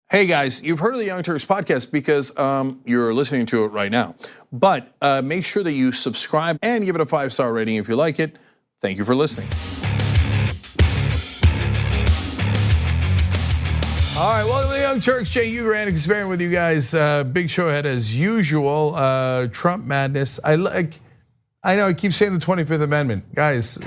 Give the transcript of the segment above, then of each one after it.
Hey guys, you've heard of the Young Turks podcast because you're listening to it right now. But make sure that you subscribe and give it a 5-star rating if you like it. Thank you for listening. All right, welcome to the Young Turks. Jay Ugrand experience with you guys. Big show ahead as usual. Trump madness. I know I keep saying the 25th Amendment. Guys,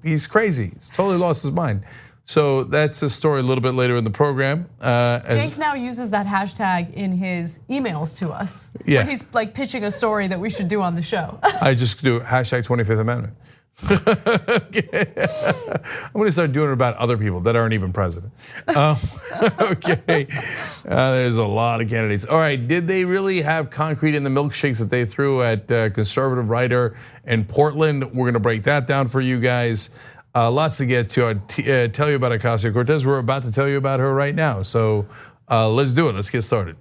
he's crazy. He's totally lost his mind. So that's a story a little bit later in the program. Jake now uses that hashtag in his emails to us. Yeah. When he's like pitching a story that we should do on the show. I just do hashtag 25th Amendment. I'm gonna start doing it about other people that aren't even president. Okay, there's a lot of candidates. All right, did they really have concrete in the milkshakes that they threw at conservative writer in Portland? We're gonna break that down for you guys. Lots to get to. I tell you about Ocasio-Cortez. We're about to tell you about her right now. So let's do it. Let's get started.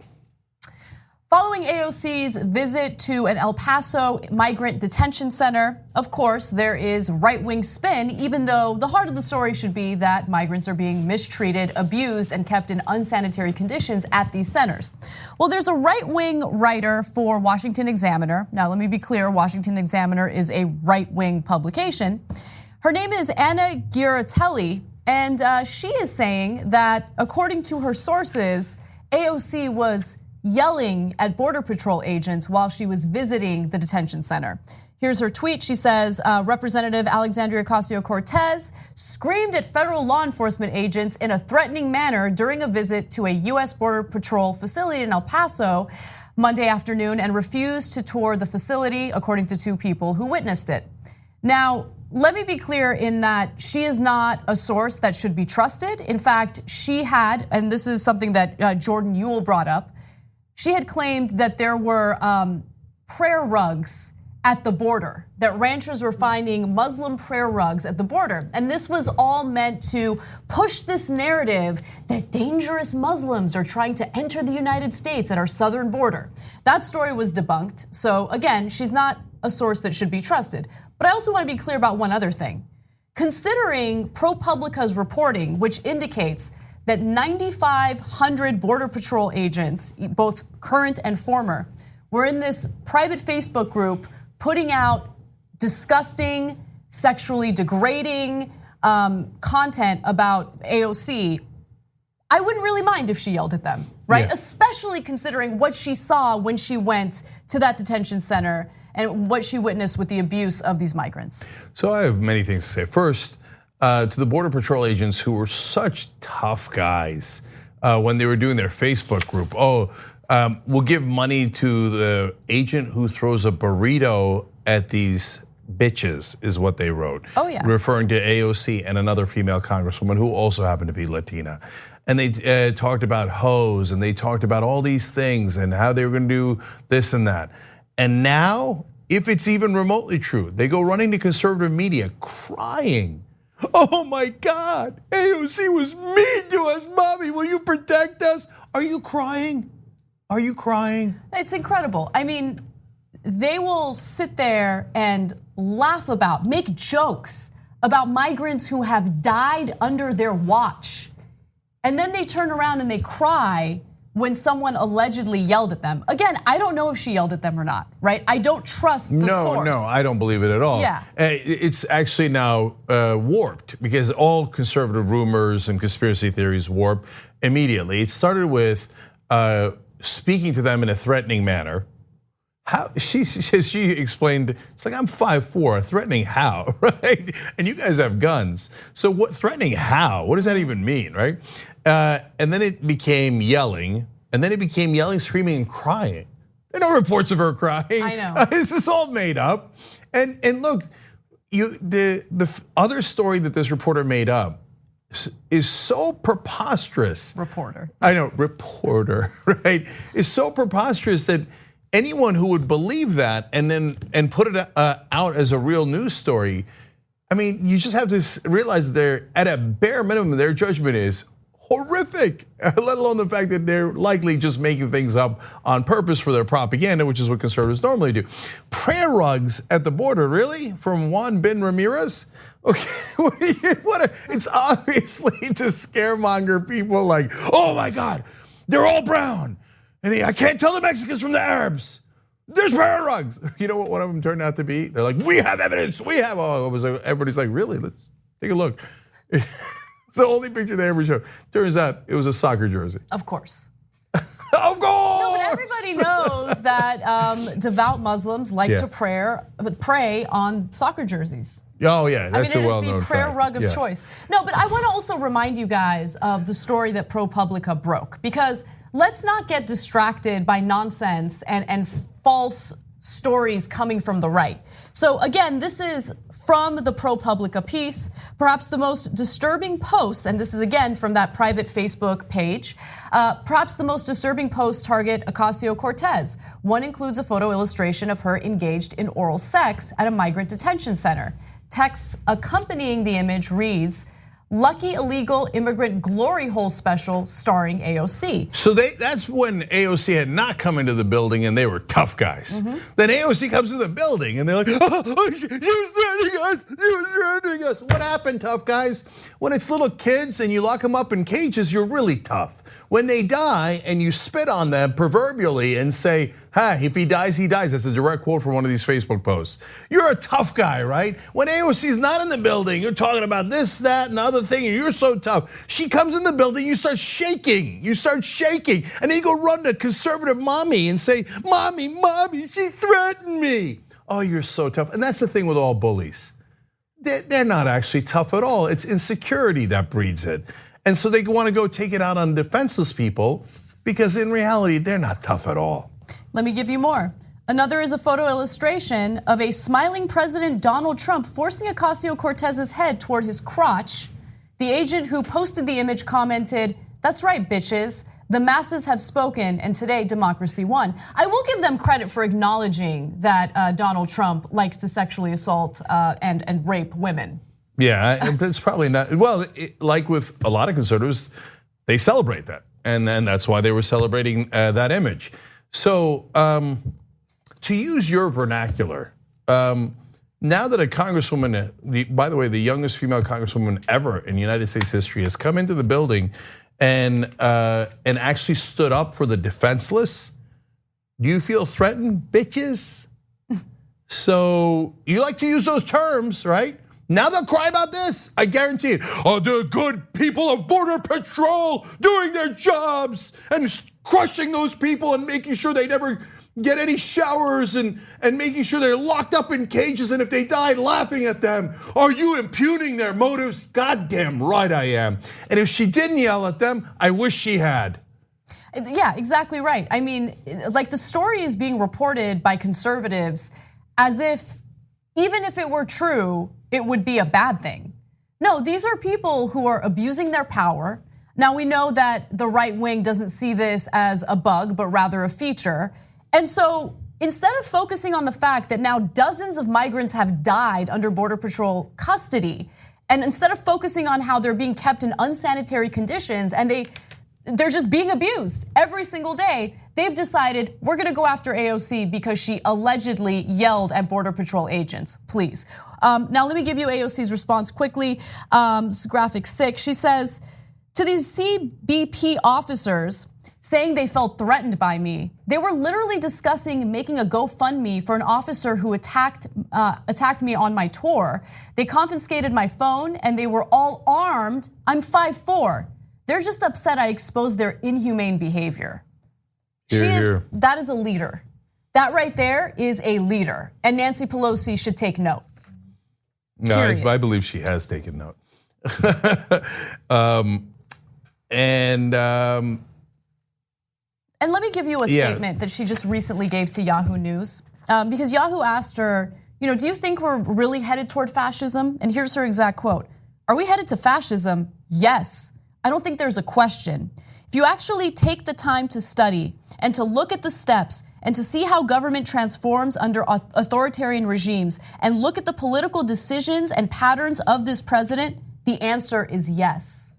Following AOC's visit to an El Paso migrant detention center, of course, there is right-wing spin, even though the heart of the story should be that migrants are being mistreated, abused, and kept in unsanitary conditions at these centers. Well, there's a right-wing writer for Washington Examiner. Now, let me be clear, Washington Examiner is a right-wing publication. Her name is Anna Giratelli, and she is saying that according to her sources, AOC was yelling at Border Patrol agents while she was visiting the detention center. Here's her tweet. She says, Representative Alexandria Ocasio-Cortez screamed at federal law enforcement agents in a threatening manner during a visit to a US Border Patrol facility in El Paso Monday afternoon and refused to tour the facility, according to 2 people who witnessed it. Now, let me be clear in that she is not a source that should be trusted. In fact, she had, and this is something that Jordan Ewell brought up, she had claimed that there were prayer rugs at the border, that ranchers were finding Muslim prayer rugs at the border. And this was all meant to push this narrative that dangerous Muslims are trying to enter the United States at our southern border. That story was debunked. So again, she's not a source that should be trusted. But I also want to be clear about one other thing. Considering ProPublica's reporting, which indicates that 9,500 Border Patrol agents, both current and former, were in this private Facebook group putting out disgusting, sexually degrading content about AOC, I wouldn't really mind if she yelled at them, right? Yeah. Especially considering what she saw when she went to that detention center and what she witnessed with the abuse of these migrants. So I have many things to say. First, to the Border Patrol agents who were such tough guys when they were doing their Facebook group. We'll give money to the agent who throws a burrito at these bitches, is what they wrote. Oh yeah. Referring to AOC and another female congresswoman who also happened to be Latina. And they talked about hoes and they talked about all these things and how they were gonna do this and that. And now, if it's even remotely true, they go running to conservative media crying. Oh my God, AOC was mean to us, mommy, will you protect us? Are you crying? Are you crying? It's incredible. I mean, they will sit there and laugh about, make jokes about migrants who have died under their watch. And then they turn around and they cry when someone allegedly yelled at them. Again, I don't know if she yelled at them or not, right? I don't trust the source. No, I don't believe it at all. Yeah. It's actually now warped because all conservative rumors and conspiracy theories warp immediately. It started with speaking to them in a threatening manner. How she explained, it's like, I'm 5'4", threatening how, right? And you guys have guns. So what, threatening how? What does that even mean, right? And then it became yelling, and then it became yelling, screaming, and crying. There are no reports of her crying. I know. This is all made up. And look, the other story that this reporter made up is so preposterous. Reporter. I know, reporter, right? Is so preposterous that anyone who would believe that and put it out as a real news story, I mean, you just have to realize that they're, at a bare minimum, their judgment is horrific, let alone the fact that they're likely just making things up on purpose for their propaganda, which is what conservatives normally do. Prayer rugs at the border, really? From Juan Bin Ramirez? Okay, it's obviously to scaremonger people like, oh my God, they're all brown. And I can't tell the Mexicans from the Arabs. There's prayer rugs. You know what one of them turned out to be? They're like, we have evidence, everybody's like, really? Let's take a look. It's the only picture they ever showed. Turns out it was a soccer jersey. Of course. Of course! No, but everybody knows that devout Muslims like to pray on soccer jerseys. Oh yeah, that's I mean, a well-known it is the prayer fact. rug of choice. No, but I want to also remind you guys of the story that ProPublica broke, because let's not get distracted by nonsense and false stories coming from the right. So again, this is from the ProPublica piece, perhaps the most disturbing post, and this is again from that private Facebook page, perhaps the most disturbing posts target Ocasio-Cortez. One includes a photo illustration of her engaged in oral sex at a migrant detention center. Texts accompanying the image reads, "Lucky illegal immigrant glory hole special starring AOC." So that's when AOC had not come into the building and they were tough guys. Then AOC comes to the building and they're like, oh, she was threatening us, she was threatening us. What happened, tough guys? When it's little kids and you lock them up in cages, you're really tough. When they die and you spit on them proverbially and say, if he dies, he dies. That's a direct quote from one of these Facebook posts. You're a tough guy, right? When AOC's not in the building, you're talking about this, that, and the other thing, and you're so tough. She comes in the building, you start shaking. And then you go run to conservative mommy and say, mommy, she threatened me. Oh, you're so tough. And that's the thing with all bullies. They're not actually tough at all. It's insecurity that breeds it. And so they want to go take it out on defenseless people because in reality, they're not tough at all. Let me give you more. Another is a photo illustration of a smiling President Donald Trump forcing Ocasio-Cortez's head toward his crotch. The agent who posted the image commented, "That's right, bitches. The masses have spoken, and today democracy won." I will give them credit for acknowledging that Donald Trump likes to sexually assault and rape women. Yeah, it's probably not. Well, like with a lot of conservatives, they celebrate that. And that's why they were celebrating that image. So to use your vernacular, now that a congresswoman, by the way, the youngest female congresswoman ever in United States history, has come into the building and actually stood up for the defenseless, do you feel threatened, bitches? So you like to use those terms, right? Now they'll cry about this, I guarantee it. Oh, the good people of Border Patrol doing their jobs and crushing those people and making sure they never get any showers and making sure they're locked up in cages, and if they die, laughing at them. Are you impugning their motives? Goddamn right I am. And if she didn't yell at them, I wish she had. Yeah, exactly right. I mean, like the story is being reported by conservatives as if even if it were true, it would be a bad thing. No, these are people who are abusing their power. Now we know that the right wing doesn't see this as a bug, but rather a feature. And so instead of focusing on the fact that now dozens of migrants have died under Border Patrol custody, and instead of focusing on how they're being kept in unsanitary conditions and they're just being abused every single day, they've decided we're gonna go after AOC because she allegedly yelled at Border Patrol agents, please. Now let me give you AOC's response quickly. This is graphic 6, she says, to these CBP officers saying they felt threatened by me, they were literally discussing making a GoFundMe for an officer who attacked me on my tour. They confiscated my phone and they were all armed. I'm 5'4". They're just upset I exposed their inhumane behavior. That is a leader. That right there is a leader. And Nancy Pelosi should take note. No, I believe she has taken note. And let me give you a statement that she just recently gave to Yahoo News. Because Yahoo asked her, do you think we're really headed toward fascism? And here's her exact quote. Are we headed to fascism? Yes. I don't think there's a question. If you actually take the time to study and to look at the steps and to see how government transforms under authoritarian regimes and look at the political decisions and patterns of this president, the answer is yes.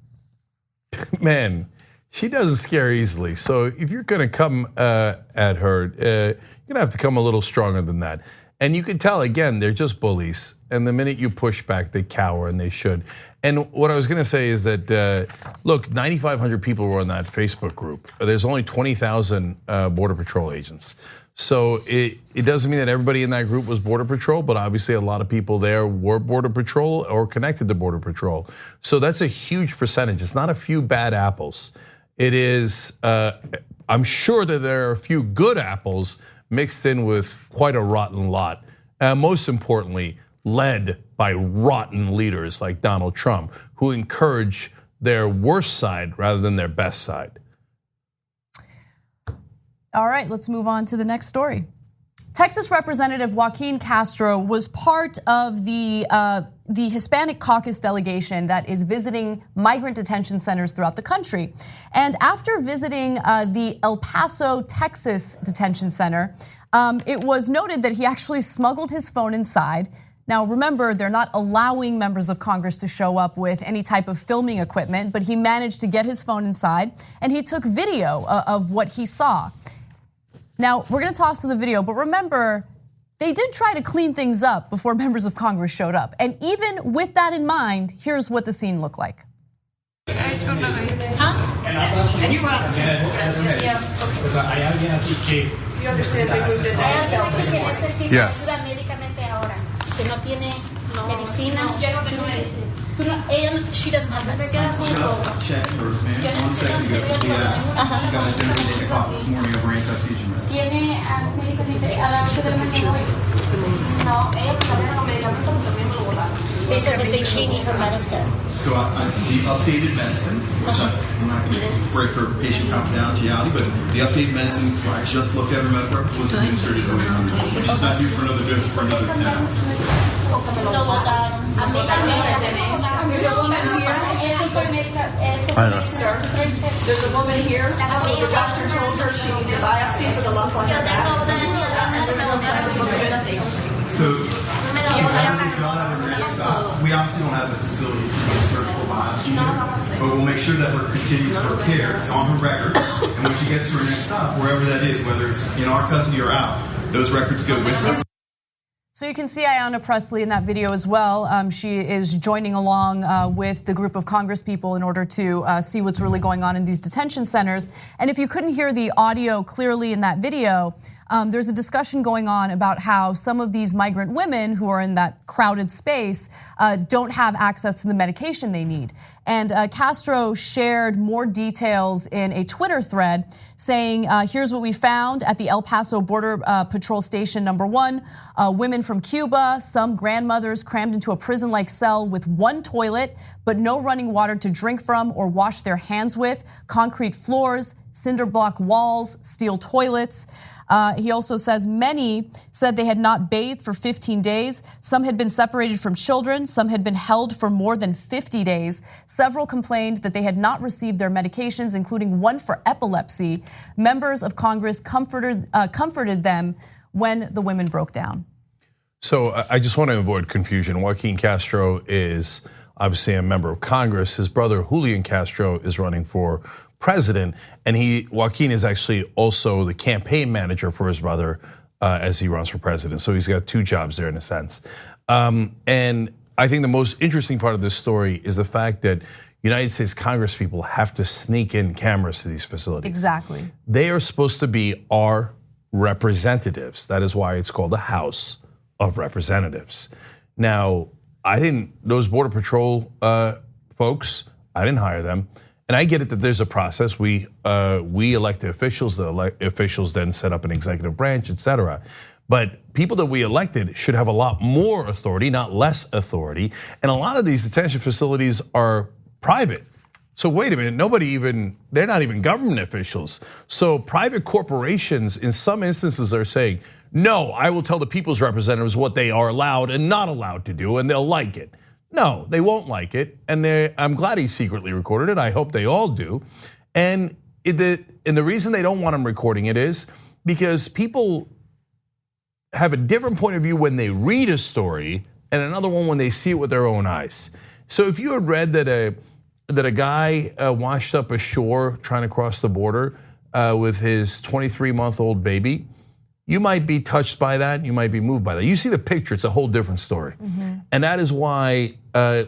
Man, she doesn't scare easily. So if you're gonna come at her, you're gonna have to come a little stronger than that. And you can tell, again, they're just bullies. And the minute you push back, they cower, and they should. And what I was gonna say is that, look, 9,500 people were on that Facebook group. There's only 20,000 Border Patrol agents. So it doesn't mean that everybody in that group was Border Patrol, but obviously a lot of people there were Border Patrol or connected to Border Patrol. So that's a huge percentage. It's not a few bad apples. It is, I'm sure that there are a few good apples mixed in with quite a rotten lot. Most importantly, led by rotten leaders like Donald Trump, who encourage their worst side rather than their best side. All right, let's move on to the next story. Texas Representative Joaquin Castro was part of the Hispanic caucus delegation that is visiting migrant detention centers throughout the country. And after visiting the El Paso, Texas detention center, it was noted that he actually smuggled his phone inside. Now remember, they're not allowing members of Congress to show up with any type of filming equipment, but he managed to get his phone inside and he took video of what he saw. Now, we're gonna toss to the video, but remember, they did try to clean things up before members of Congress showed up. And even with that in mind, here's what the scene looked like. Huh? And you were on the Yeah. You understand they moved it down? Yes. Que no tiene medicina. She doesn't have medicine. Just check her, man. 1 second ago. Yes. She got a dentist o'clock this morning over anti-seizure meds. Tiene medicamento a las 8 de la mañana hoy. No, ella todavía no medicamento porque también me lo volaron. They said that they changed her medicine. So the updated medicine, which I'm not going to break her patient confidentiality, but the updated medicine I just looked at her medical record was administered to her. She's not due for another dose for another 10 hours. Lo votaron. There's a woman here. I know. Sir, there's a woman here. The doctor told her she needs a biopsy for the lump on her back. So we obviously don't have the facilities to do a surgical biopsy here, but we'll make sure that we're continuing her care. It's on her record, and when she gets to her next stop, wherever that is, whether it's in our custody or out, those records go with her. So you can see Ayanna Pressley in that video as well. She is joining along with the group of Congress people in order to see what's really going on in these detention centers. And if you couldn't hear the audio clearly in that video, there's a discussion going on about how some of these migrant women who are in that crowded space don't have access to the medication they need. And Castro shared more details in a Twitter thread saying, here's what we found at the El Paso Border Patrol Station #1. Women from Cuba, some grandmothers crammed into a prison-like cell with one toilet, but no running water to drink from or wash their hands with, concrete floors, cinder block walls, steel toilets. He also says many said they had not bathed for 15 days. Some had been separated from children. Some had been held for more than 50 days. Several complained that they had not received their medications, including one for epilepsy. Members of Congress comforted them when the women broke down. So I just want to avoid confusion. Joaquin Castro is obviously a member of Congress. His brother Julian Castro is running for president, and Joaquin is actually also the campaign manager for his brother as he runs for president. So he's got two jobs there in a sense. And I think the most interesting part of this story is the fact that United States Congress people have to sneak in cameras to these facilities. Exactly. They are supposed to be our representatives. That is why it's called the House of Representatives. Now, those Border Patrol folks, I didn't hire them. And I get it that there's a process. We elect the officials then set up an executive branch, et cetera. But people that we elected should have a lot more authority, not less authority. And a lot of these detention facilities are private. So wait a minute, they're not even government officials. So private corporations in some instances are saying, no, I will tell the people's representatives what they are allowed and not allowed to do, and they'll like it. No, they won't like it, and I'm glad he secretly recorded it. I hope they all do. And the reason they don't want him recording it is because people have a different point of view when they read a story and another one when they see it with their own eyes. So if you had read that a guy washed up ashore trying to cross the border with his 23-month-old baby, you might be touched by that, you might be moved by that. You see the picture, it's a whole different story. And that is why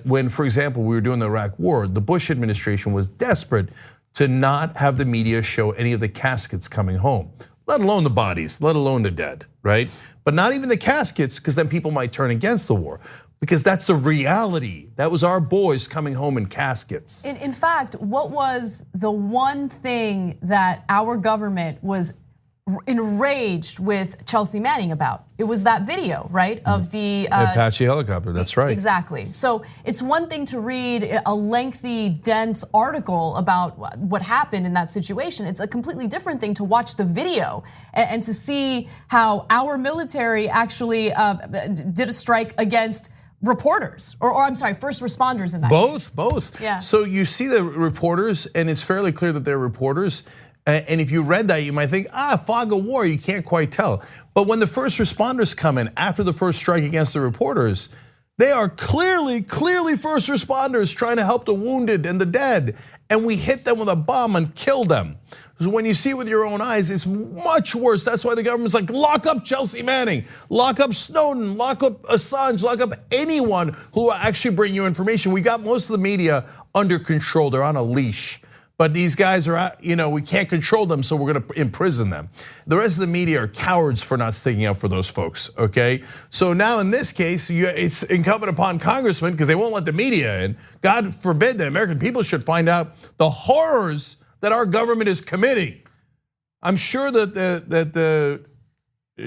when, for example, we were doing the Iraq war, the Bush administration was desperate to not have the media show any of the caskets coming home, let alone the bodies, let alone the dead, right? But not even the caskets, because then people might turn against the war. Because that's the reality. That was our boys coming home in caskets. In fact, what was the one thing that our government was enraged with Chelsea Manning about? It was that video, right, of the Apache helicopter, that's right. Exactly. So it's one thing to read a lengthy, dense article about what happened in that situation. It's a completely different thing to watch the video and to see how our military actually did a strike against reporters, or I'm sorry, first responders in that case. Both. Yeah. So you see the reporters, and it's fairly clear that they're reporters. And if you read that, you might think, fog of war, you can't quite tell. But when the first responders come in after the first strike against the reporters, they are clearly first responders trying to help the wounded and the dead. And we hit them with a bomb and kill them. So when you see it with your own eyes, it's much worse. That's why the government's like, lock up Chelsea Manning, lock up Snowden, lock up Assange, lock up anyone who will actually bring you information. We got most of the media under control, they're on a leash. But these guys are, we can't control them, so we're gonna imprison them. The rest of the media are cowards for not sticking up for those folks, okay? So now in this case, it's incumbent upon congressmen, because they won't let the media in. God forbid the American people should find out the horrors that our government is committing. I'm sure that the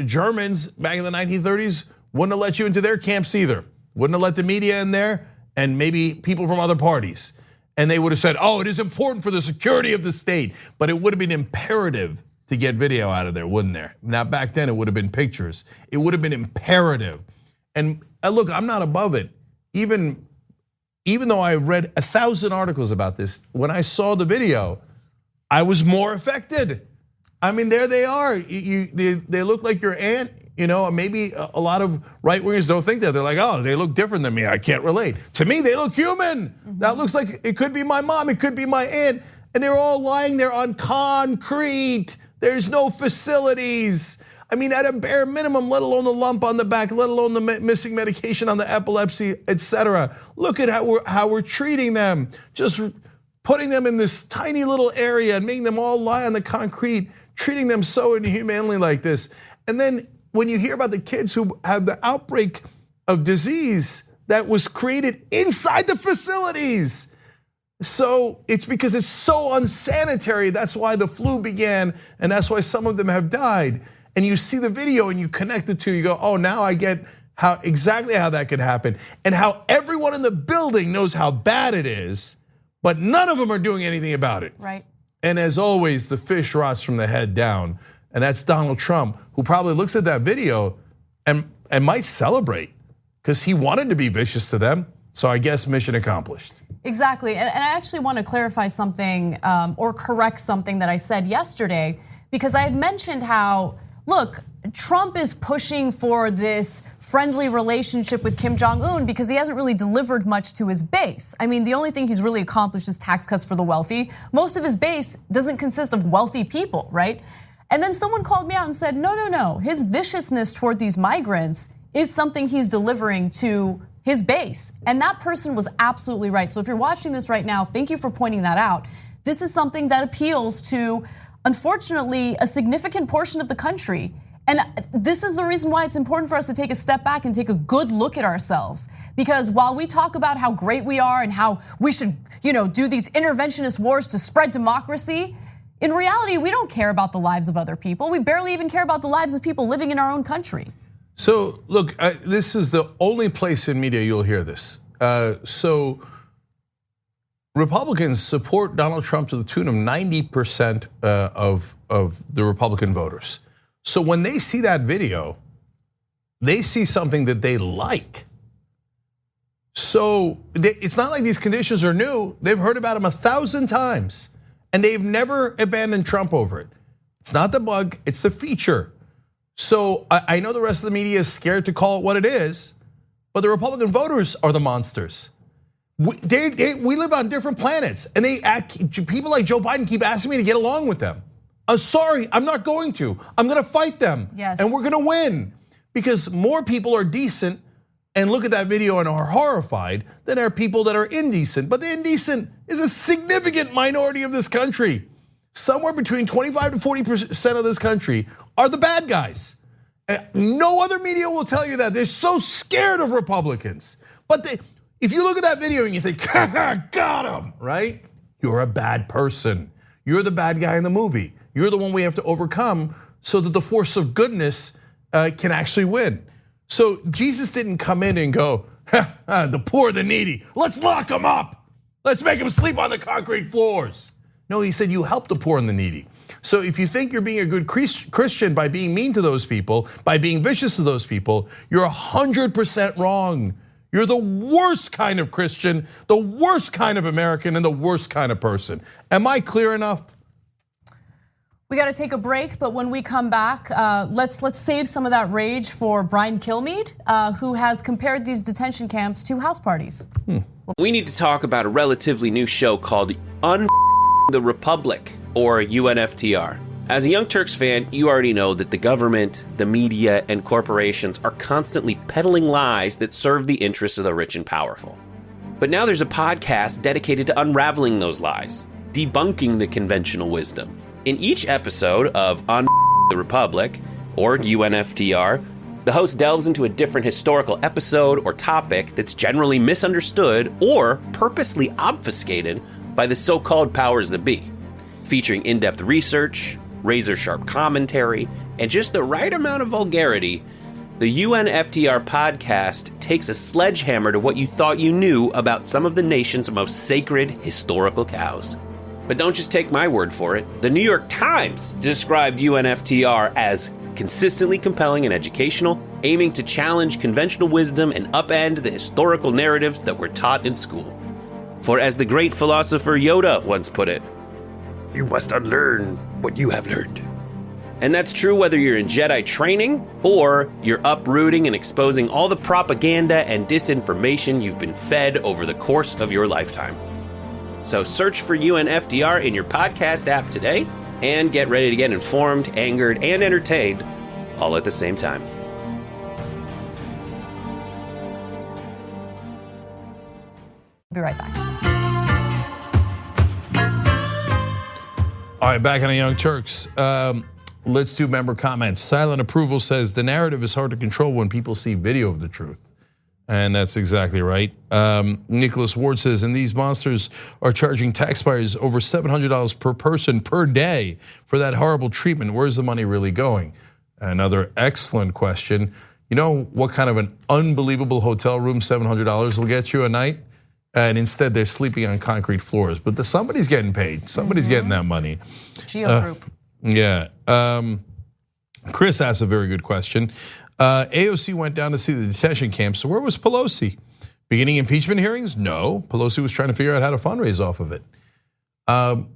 Germans back in the 1930s wouldn't have let you into their camps either. Wouldn't have let the media in there, and maybe people from other parties. And they would have said, it is important for the security of the state. But it would have been imperative to get video out of there, wouldn't there? Now back then it would have been pictures. It would have been imperative. And look, I'm not above it. Even though I read 1,000 articles about this, when I saw the video, I was more affected. I mean, there they are. They look like your aunt. Maybe a lot of right wingers don't think that. They're like, they look different than me. I can't relate. To me, they look human. That looks like it could be my mom. It could be my aunt. And they're all lying there on concrete. There's no facilities. I mean, at a bare minimum, let alone the lump on the back, let alone the missing medication on the epilepsy, etc. Look at how we're treating them. Just putting them in this tiny little area and making them all lie on the concrete, treating them so inhumanely like this. And then when you hear about the kids who had the outbreak of disease that was created inside the facilities. So it's because it's so unsanitary. That's why the flu began, and that's why some of them have died. And you see the video and you connect the two, you go, now I get exactly how that could happen, and how everyone in the building knows how bad it is, but none of them are doing anything about it. Right. And as always, the fish rots from the head down. And that's Donald Trump, who probably looks at that video and might celebrate, because he wanted to be vicious to them. So I guess mission accomplished. Exactly, and I actually want to clarify something or correct something that I said yesterday, because I had mentioned how, look, Trump is pushing for this friendly relationship with Kim Jong-un because he hasn't really delivered much to his base. I mean, the only thing he's really accomplished is tax cuts for the wealthy. Most of his base doesn't consist of wealthy people, right? And then someone called me out and said, no, his viciousness toward these migrants is something he's delivering to his base. And that person was absolutely right. So if you're watching this right now, thank you for pointing that out. This is something that appeals to, unfortunately, a significant portion of the country. And this is the reason why it's important for us to take a step back and take a good look at ourselves. Because while we talk about how great we are and how we should, do these interventionist wars to spread democracy, in reality, we don't care about the lives of other people. We barely even care about the lives of people living in our own country. So look, this is the only place in media you'll hear this. So Republicans support Donald Trump to the tune of 90% of the Republican voters. So when they see that video, they see something that they like. So it's not like these conditions are new. They've heard about them 1,000 times. And they've never abandoned Trump over it. It's not the bug, it's the feature. So I know the rest of the media is scared to call it what it is, but the Republican voters are the monsters. We live on different planets, and people like Joe Biden keep asking me to get along with them. Sorry, I'm not going to. I'm gonna fight them. Yes. And we're gonna win. Because more people are decent and look at that video and are horrified than are people that are indecent. But the indecent is a significant minority of this country. Somewhere between 25 to 40% of this country are the bad guys. And no other media will tell you that. They're so scared of Republicans. But if you look at that video and you think, got him, right? You're a bad person. You're the bad guy in the movie. You're the one we have to overcome so that the force of goodness can actually win. So Jesus didn't come in and go, the poor, the needy, let's lock them up. Let's make them sleep on the concrete floors. No, he said you help the poor and the needy. So if you think you're being a good Christian by being mean to those people, by being vicious to those people, you're 100% wrong. You're the worst kind of Christian, the worst kind of American, and the worst kind of person. Am I clear enough? We got to take a break, but when we come back, let's save some of that rage for Brian Kilmeade, who has compared these detention camps to house parties. We need to talk about a relatively new show called the Republic, or UNFTR. As a Young Turks fan, you already know that the government, the media, and corporations are constantly peddling lies that serve the interests of the rich and powerful. But now there's a podcast dedicated to unraveling those lies, debunking the conventional wisdom. In each episode of the Republic, or UNFTR, the host delves into a different historical episode or topic that's generally misunderstood or purposely obfuscated by the so-called powers that be, featuring in-depth research, razor-sharp commentary, and just the right amount of vulgarity. The UNFTR podcast takes a sledgehammer to what you thought you knew about some of the nation's most sacred historical cows. But don't just take my word for it. The New York Times described UNFTR as consistently compelling and educational, aiming to challenge conventional wisdom and upend the historical narratives that were taught in school. For as the great philosopher Yoda once put it, you must unlearn what you have learned. And that's true whether you're in Jedi training or you're uprooting and exposing all the propaganda and disinformation you've been fed over the course of your lifetime. So search for UNFTR in your podcast app today and get ready to get informed, angered, and entertained all at the same time. Be right back. All right, back on the Young Turks. Let's do member comments. Silent Approval says the narrative is hard to control when people see video of the truth. And that's exactly right. Nicholas Ward says, and these monsters are charging taxpayers over $700 per person per day for that horrible treatment. Where's the money really going? Another excellent question. You know what kind of an unbelievable hotel room $700 will get you a night? And instead they're sleeping on concrete floors. But somebody's getting paid. Somebody's getting that money. Geo Group. Yeah. Chris asked a very good question. AOC went down to see the detention camp. So where was Pelosi? Beginning impeachment hearings? No. Pelosi was trying to figure out how to fundraise off of it.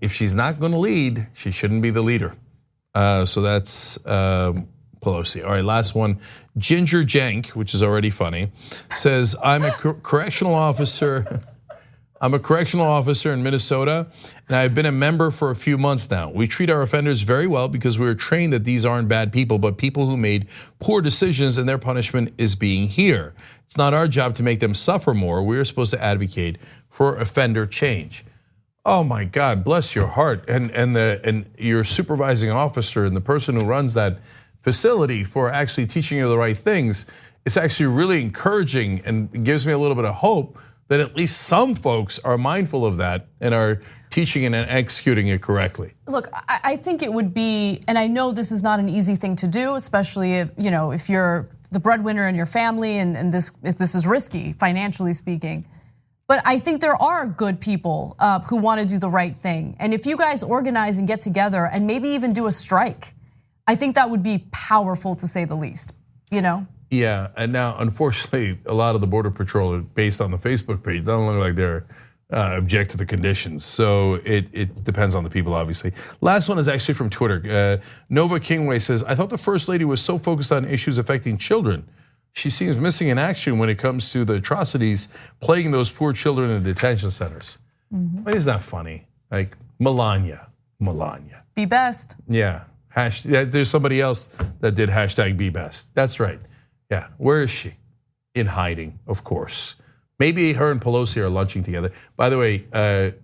If she's not going to lead, she shouldn't be the leader. So that's Pelosi. All right, last one. Ginger Jank, which is already funny, says, I'm a correctional officer. I'm a correctional officer in Minnesota, and I've been a member for a few months now. We treat our offenders very well because we were trained that these aren't bad people, but people who made poor decisions, and their punishment is being here. It's not our job to make them suffer more. We're supposed to advocate for offender change. Oh my God, bless your heart. And your supervising officer and the person who runs that facility for actually teaching you the right things, it's actually really encouraging and gives me a little bit of hope that at least some folks are mindful of that and are teaching it and executing it correctly. Look, I think it would be, and I know this is not an easy thing to do, especially if you're the breadwinner in your family and if this is risky, financially speaking. But I think there are good people who want to do the right thing. And if you guys organize and get together and maybe even do a strike, I think that would be powerful to say the least, Yeah, and now unfortunately, a lot of the Border Patrol, based on the Facebook page, don't look like they're object to the conditions. So it depends on the people, obviously. Last one is actually from Twitter. Nova Kingway says, I thought the First Lady was so focused on issues affecting children. She seems missing in action when it comes to the atrocities plaguing those poor children in detention centers. But isn't that funny? Like Melania, Melania. Be best. Yeah. There's somebody else that did hashtag be best. That's right. Yeah. Where is she? In hiding, of course. Maybe her and Pelosi are lunching together. By the way,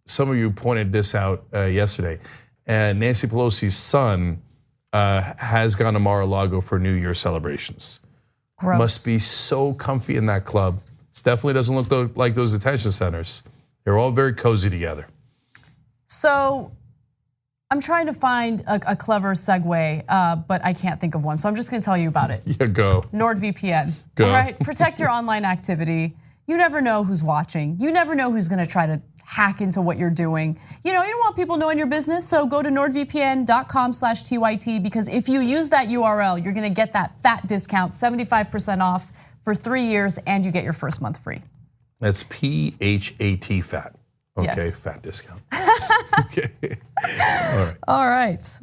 some of you pointed this out yesterday. And Nancy Pelosi's son has gone to Mar-a-Lago for New Year celebrations. Gross. Must be so comfy in that club. It definitely doesn't look like those detention centers. They're all very cozy together. So I'm trying to find a clever segue, but I can't think of one. So I'm just gonna tell you about it. Yeah, go. NordVPN. Go. All right, protect your online activity. You never know who's watching. You never know who's gonna try to hack into what you're doing. You don't want people knowing your business, so go to nordvpn.com/TYT, because if you use that URL, you're gonna get that fat discount, 75% off for 3 years, and you get your first month free. That's PHAT fat. Okay, Yes. fat discount. Okay. All right.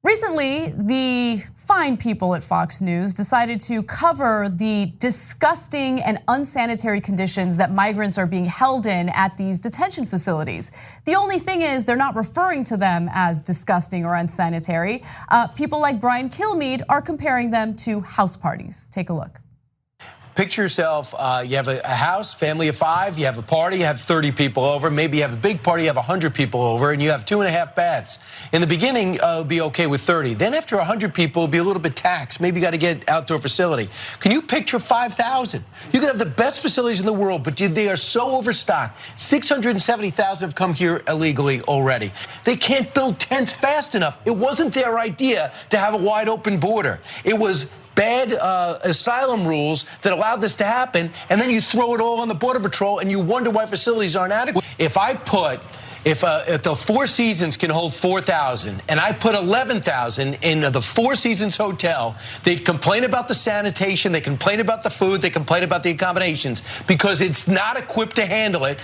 Recently, the fine people at Fox News decided to cover the disgusting and unsanitary conditions that migrants are being held in at these detention facilities. The only thing is they're not referring to them as disgusting or unsanitary. People like Brian Kilmeade are comparing them to house parties. Take a look. Picture yourself, you have a house, family of 5, you have a party, you have 30 people over, maybe you have a big party, you have 100 people over, and you have 2.5 baths. In the beginning, it would be okay with 30. Then after 100 people, it'll be a little bit taxed. Maybe you got to get outdoor facility. Can you picture 5,000? You could have the best facilities in the world, but they are so overstocked. 670,000 have come here illegally already. They can't build tents fast enough. It wasn't their idea to have a wide open border. It was bad asylum rules that allowed this to happen, and then you throw it all on the Border Patrol and you wonder why facilities aren't adequate. If the Four Seasons can hold 4,000 and I put 11,000 in the Four Seasons hotel, they'd complain about the sanitation, they complain about the food, they complain about the accommodations because it's not equipped to handle it.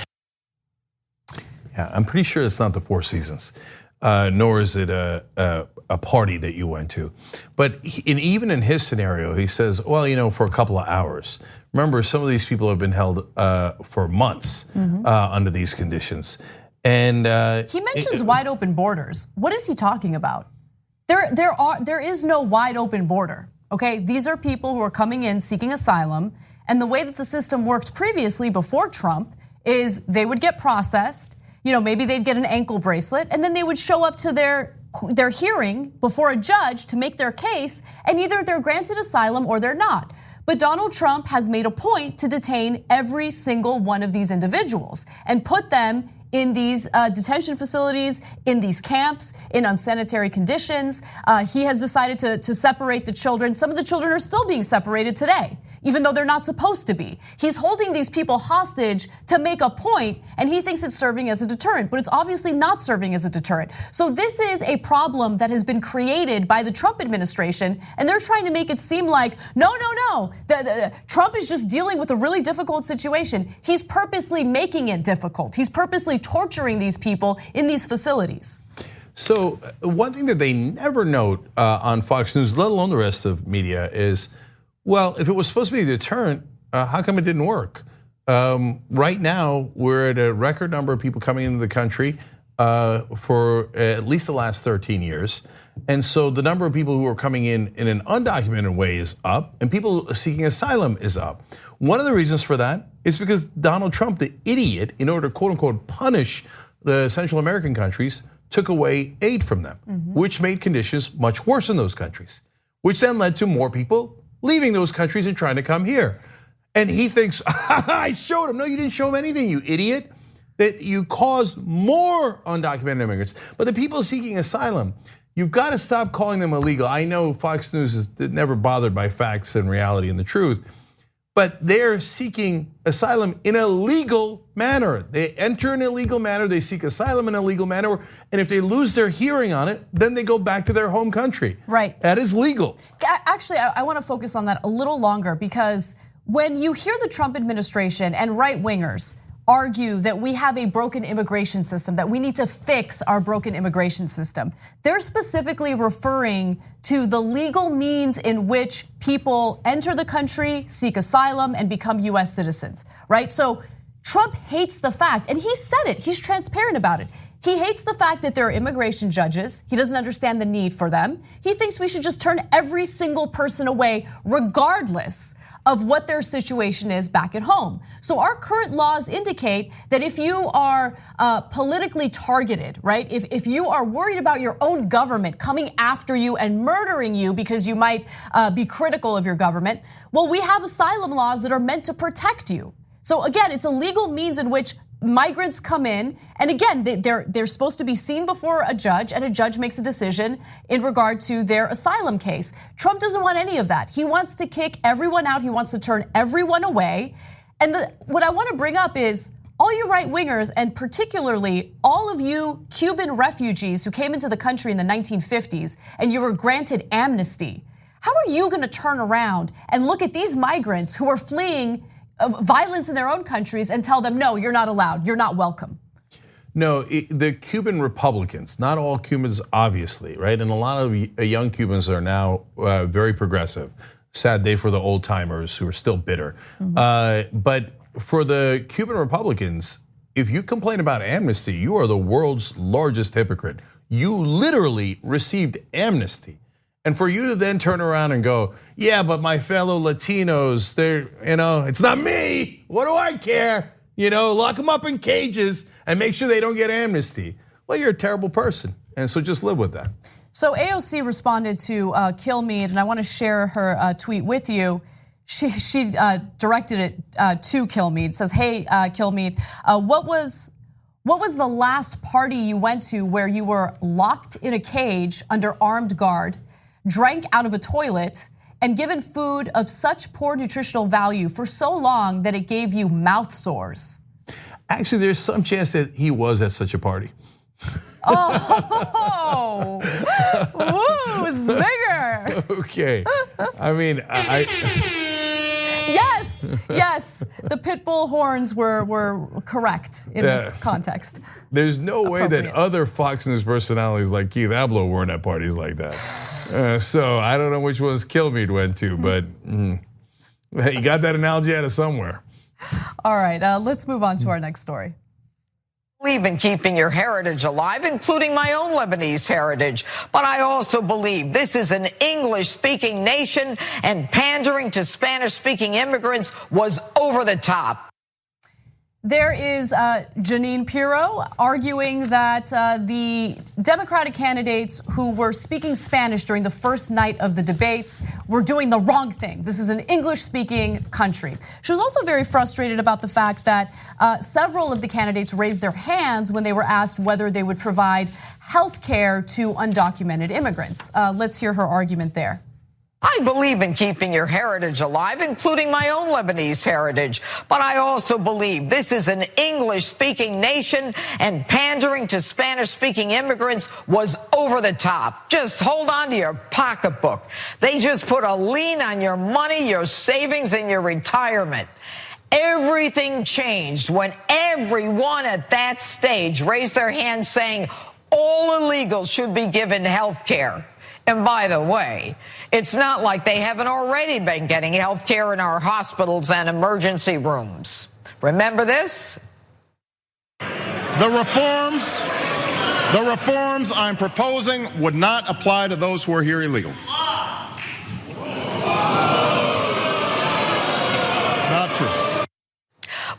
Yeah, I'm pretty sure it's not the Four Seasons, nor is it a party that you went to. But even in his scenario, he says, well, for a couple of hours. Remember, some of these people have been held for months under these conditions. And he mentions wide open borders. What is he talking about? There is no wide open border. Okay, these are people who are coming in seeking asylum, and the way that the system worked previously before Trump is they would get processed. Maybe they'd get an ankle bracelet, and then they would show up to their hearing before a judge to make their case, and either they're granted asylum or they're not. But Donald Trump has made a point to detain every single one of these individuals and put them in these detention facilities, in these camps, in unsanitary conditions. He has decided to separate the children. Some of the children are still being separated today, even though they're not supposed to be. He's holding these people hostage to make a point, and he thinks it's serving as a deterrent, but it's obviously not serving as a deterrent. So this is a problem that has been created by the Trump administration, and they're trying to make it seem like, no. Trump is just dealing with a really difficult situation. He's purposely making it difficult. He's purposely torturing these people in these facilities. So one thing that they never note on Fox News, let alone the rest of media, is, well, if it was supposed to be a deterrent, how come it didn't work? Right now, we're at a record number of people coming into the country for at least the last 13 years. And so the number of people who are coming in an undocumented way is up, and people seeking asylum is up. One of the reasons for that is because Donald Trump, the idiot, in order to quote unquote punish the Central American countries, took away aid from them, which made conditions much worse in those countries, which then led to more people leaving those countries and trying to come here. And he thinks, I showed him. No, you didn't show him anything, you idiot. That you caused more undocumented immigrants. But the people seeking asylum, you've got to stop calling them illegal. I know Fox News is never bothered by facts and reality and the truth, but they're seeking asylum in a legal manner. They enter in a legal manner, they seek asylum in a legal manner, and if they lose their hearing on it, then they go back to their home country. Right. That is legal. Actually, I want to focus on that a little longer, because when you hear the Trump administration and right-wingers argue that we have a broken immigration system, that we need to fix our broken immigration system, they're specifically referring to the legal means in which people enter the country, seek asylum, and become US citizens, right? So Trump hates the fact, and he said it, he's transparent about it. He hates the fact that there are immigration judges. He doesn't understand the need for them. He thinks we should just turn every single person away, regardless of what their situation is back at home. So our current laws indicate that if you are politically targeted, right? If you are worried about your own government coming after you and murdering you because you might be critical of your government, well, we have asylum laws that are meant to protect you. So again, it's a legal means in which migrants come in, and again, they're supposed to be seen before a judge, and a judge makes a decision in regard to their asylum case. Trump doesn't want any of that. He wants to kick everyone out. He wants to turn everyone away. And what I want to bring up is all you right-wingers, and particularly all of you Cuban refugees who came into the country in the 1950s, and you were granted amnesty. How are you going to turn around and look at these migrants who are fleeing violence in their own countries and tell them, no, you're not allowed, you're not welcome? No, the Cuban Republicans, not all Cubans, obviously, right? And a lot of young Cubans are now very progressive. Sad day for the old timers who are still bitter. But for the Cuban Republicans, if you complain about amnesty, you are the world's largest hypocrite. You literally received amnesty. And for you to then turn around and go, yeah, but my fellow Latinos, it's not me. What do I care? Lock them up in cages and make sure they don't get amnesty. Well, you're a terrible person. And so just live with that. So AOC responded to Kilmeade, and I want to share her tweet with you. She directed it to Kilmeade. It says, hey, Kilmeade, what was the last party you went to where you were locked in a cage under armed guard, drank out of a toilet, and given food of such poor nutritional value for so long that it gave you mouth sores? Actually, there's some chance that he was at such a party. Oh, woo, zinger. Okay, I mean, Yes, the pit bull horns were correct in this context. There's no way that other Fox News personalities like Keith Abloh weren't at parties like that. So I don't know which ones Kilmeade went to, but you got that analogy out of somewhere. All right, let's move on to our next story. Believe in keeping your heritage alive, including my own Lebanese heritage. But I also believe this is an English-speaking nation, and pandering to Spanish-speaking immigrants was over the top. There is Jeanine Pirro arguing that the Democratic candidates who were speaking Spanish during the first night of the debates were doing the wrong thing. This is an English-speaking country. She was also very frustrated about the fact that several of the candidates raised their hands when they were asked whether they would provide health care to undocumented immigrants. Let's hear her argument there. I believe in keeping your heritage alive, including my own Lebanese heritage. But I also believe this is an English-speaking nation, and pandering to Spanish-speaking immigrants was over the top. Just hold on to your pocketbook. They just put a lien on your money, your savings, and your retirement. Everything changed when everyone at that stage raised their hands saying all illegals should be given health care. And by the way, it's not like they haven't already been getting health care in our hospitals and emergency rooms. Remember this? The reforms I'm proposing would not apply to those who are here illegally. It's not true.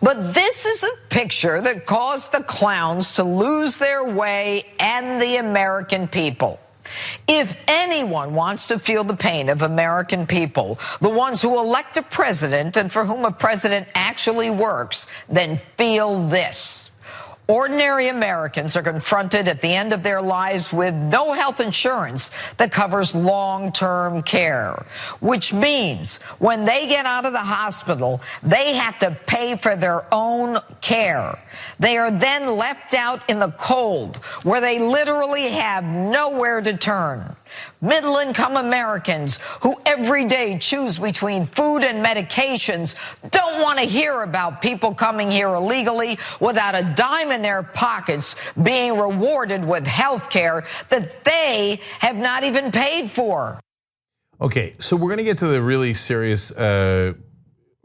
But this is the picture that caused the clowns to lose their way and the American people. If anyone wants to feel the pain of American people, the ones who elect a president and for whom a president actually works, then feel this. Ordinary Americans are confronted at the end of their lives with no health insurance that covers long-term care, which means when they get out of the hospital, they have to pay for their own care. They are then left out in the cold, where they literally have nowhere to turn. Middle-income Americans who every day choose between food and medications don't want to hear about people coming here illegally without a dime in their pockets being rewarded with health care that they have not even paid for. Okay, so we're gonna get to the really serious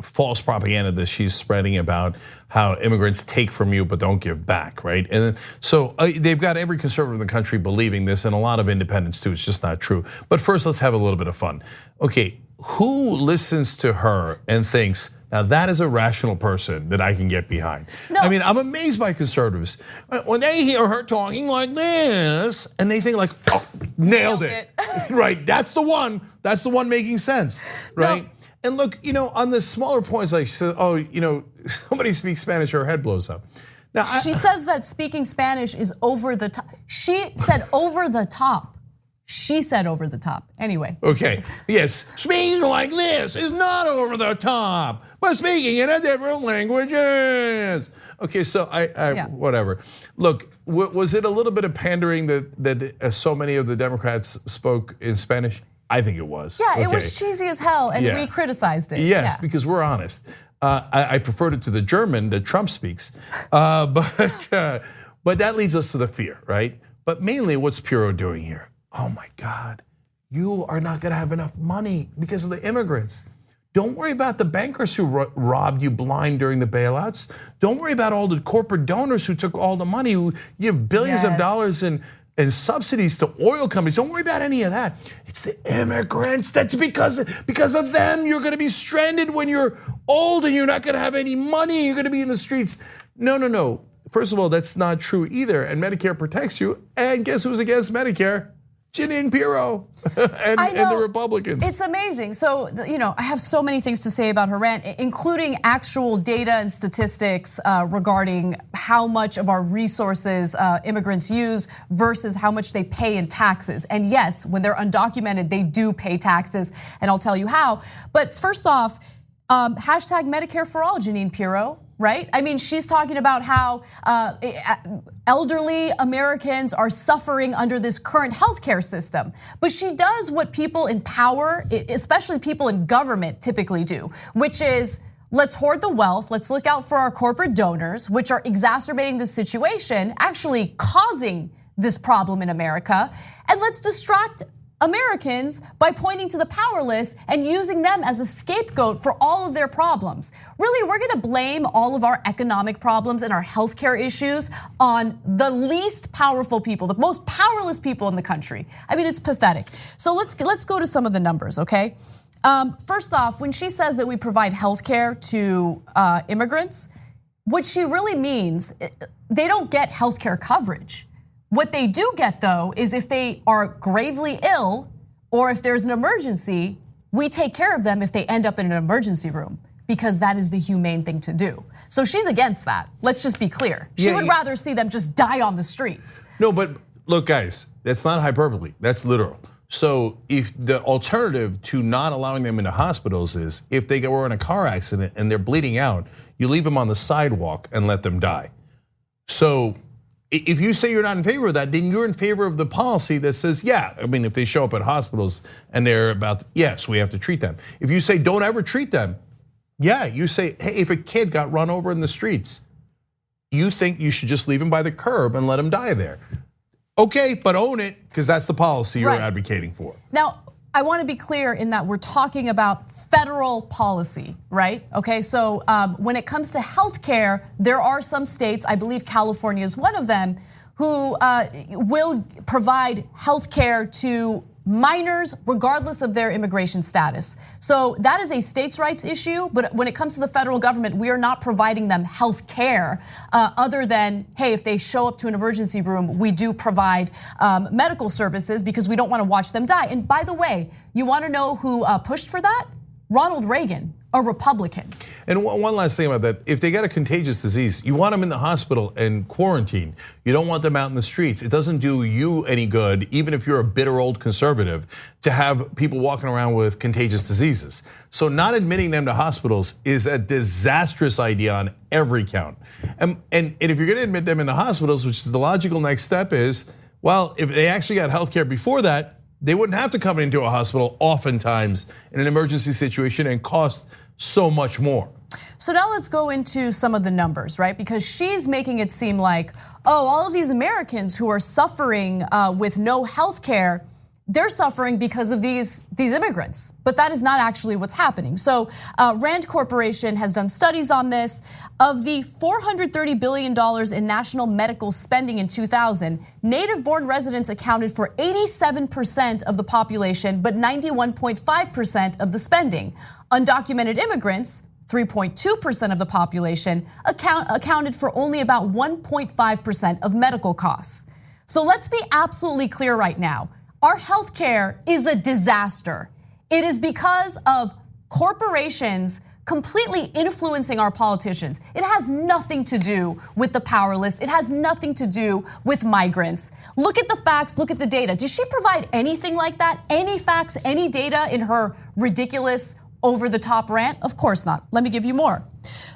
false propaganda that she's spreading about how immigrants take from you but don't give back, right? And so they've got every conservative in the country believing this, and a lot of independents too. It's just not true. But first, let's have a little bit of fun. Okay, who listens to her and thinks, now that is a rational person that I can get behind? No. I mean, I'm amazed by conservatives. When they hear her talking like this, and they think like, oh, nailed it. Right, that's the one making sense, right? No. And look, on the smaller points, like, somebody speaks Spanish, her head blows up. Now, she says that speaking Spanish is over the top. She said over the top. She said over the top. Anyway. Okay, yes, speaking like this is not over the top, but speaking in a different languages. Okay, so whatever. Look, was it a little bit of pandering that so many of the Democrats spoke in Spanish? I think it was. Yeah, it was cheesy as hell, and we criticized it. Yes, because we're honest. I preferred it to the German that Trump speaks, but that leads us to the fear, right? But mainly, what's Puro doing here? Oh my God, you are not going to have enough money because of the immigrants. Don't worry about the bankers who robbed you blind during the bailouts. Don't worry about all the corporate donors who took all the money, who give billions of dollars in subsidies to oil companies. Don't worry about any of that. It's the immigrants. That's because of them. You're gonna be stranded when you're old and you're not gonna have any money. You're gonna be in the streets. No. First of all, that's not true either. And Medicare protects you. And guess who's against Medicare? Jeanine Pirro and the Republicans. It's amazing. So, I have so many things to say about her rant, including actual data and statistics regarding how much of our resources immigrants use versus how much they pay in taxes. And yes, when they're undocumented, they do pay taxes, and I'll tell you how. But first off, hashtag Medicare for all, Jeanine Pirro. Right? I mean, she's talking about how elderly Americans are suffering under this current healthcare system. But she does what people in power, especially people in government, typically do, which is let's hoard the wealth, let's look out for our corporate donors, which are exacerbating the situation, actually causing this problem in America, and let's distract Americans by pointing to the powerless and using them as a scapegoat for all of their problems. Really, we're gonna blame all of our economic problems and our healthcare issues on the least powerful people, the most powerless people in the country. I mean, it's pathetic. So let's go to some of the numbers, okay? First off, when she says that we provide healthcare to immigrants, what she really means, they don't get healthcare coverage. What they do get, though, is if they are gravely ill or if there's an emergency, we take care of them if they end up in an emergency room, because that is the humane thing to do. So she's against that. Let's just be clear. She would rather see them just die on the streets. No, but look, guys, that's not hyperbole. That's literal. So if the alternative to not allowing them into hospitals is if they were in a car accident and they're bleeding out, you leave them on the sidewalk and let them die. So if you say you're not in favor of that, then you're in favor of the policy that says, if they show up at hospitals and they're yes, we have to treat them. If you say don't ever treat them, you say, hey, if a kid got run over in the streets, you think you should just leave him by the curb and let him die there. Okay, but own it, because that's the policy you're advocating for. Now, I want to be clear in that we're talking about federal policy, right? Okay, so when it comes to healthcare, there are some states, I believe California is one of them, who will provide healthcare to minors regardless of their immigration status. So that is a states' rights issue, but when it comes to the federal government, we are not providing them health care other than, hey, if they show up to an emergency room, we do provide medical services because we don't want to watch them die. And by the way, you want to know who pushed for that? Ronald Reagan, a Republican. And one last thing about that, if they got a contagious disease, you want them in the hospital and quarantined. You don't want them out in the streets. It doesn't do you any good, even if you're a bitter old conservative, to have people walking around with contagious diseases. So not admitting them to hospitals is a disastrous idea on every count. And if you're gonna admit them into hospitals, which is the logical next step is, well, if they actually got healthcare before that, they wouldn't have to come into a hospital oftentimes in an emergency situation and cost so much more. So now let's go into some of the numbers, right? Because she's making it seem like, all of these Americans who are suffering with no health care, they're suffering because of these immigrants, but that is not actually what's happening. So Rand Corporation has done studies on this. Of the $430 billion in national medical spending in 2000, native-born residents accounted for 87% of the population, but 91.5% of the spending. Undocumented immigrants, 3.2% of the population, accounted for only about 1.5% of medical costs. So let's be absolutely clear right now. Our healthcare is a disaster. It is because of corporations completely influencing our politicians. It has nothing to do with the powerless. It has nothing to do with migrants. Look at the facts, look at the data. Does she provide anything like that? Any facts, any data in her ridiculous, over-the-top rant? Of course not. Let me give you more.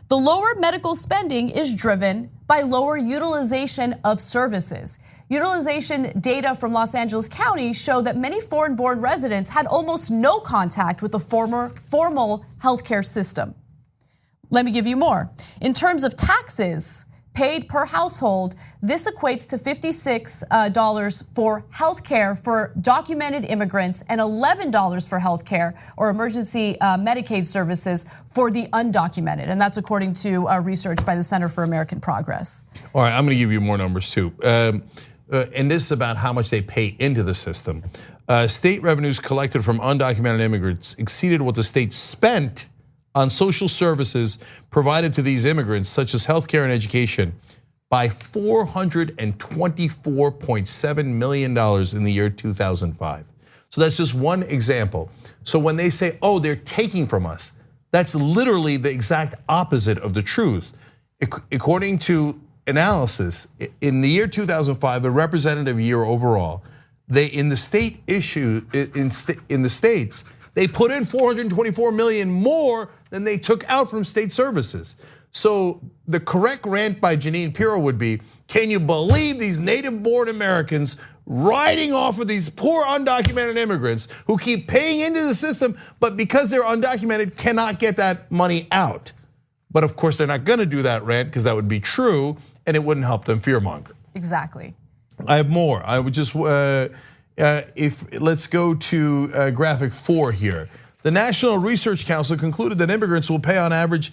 The lower medical spending is driven by lower utilization of services. Utilization data from Los Angeles County show that many foreign-born residents had almost no contact with the formal healthcare system. Let me give you more. In terms of taxes paid per household, this equates to $56 for healthcare for documented immigrants and $11 for healthcare or emergency Medicaid services for the undocumented. And that's according to research by the Center for American Progress. All right, I'm gonna give you more numbers too. And this is about how much they pay into the system. State revenues collected from undocumented immigrants exceeded what the state spent on social services provided to these immigrants, such as healthcare and education, by $424.7 million in the year 2005. So that's just one example. So when they say, oh, they're taking from us, that's literally the exact opposite of the truth. According to analysis, in the year 2005, a representative year overall, in the states, they put in $424 million more than they took out from state services. So the correct rant by Jeanine Pirro would be, can you believe these native-born Americans riding off of these poor undocumented immigrants who keep paying into the system, but because they're undocumented cannot get that money out? But of course, they're not gonna do that rant because that would be true and it wouldn't help them fearmonger. Exactly. I have more. I would just, let's go to graphic 4 here. The National Research Council concluded that immigrants will pay on average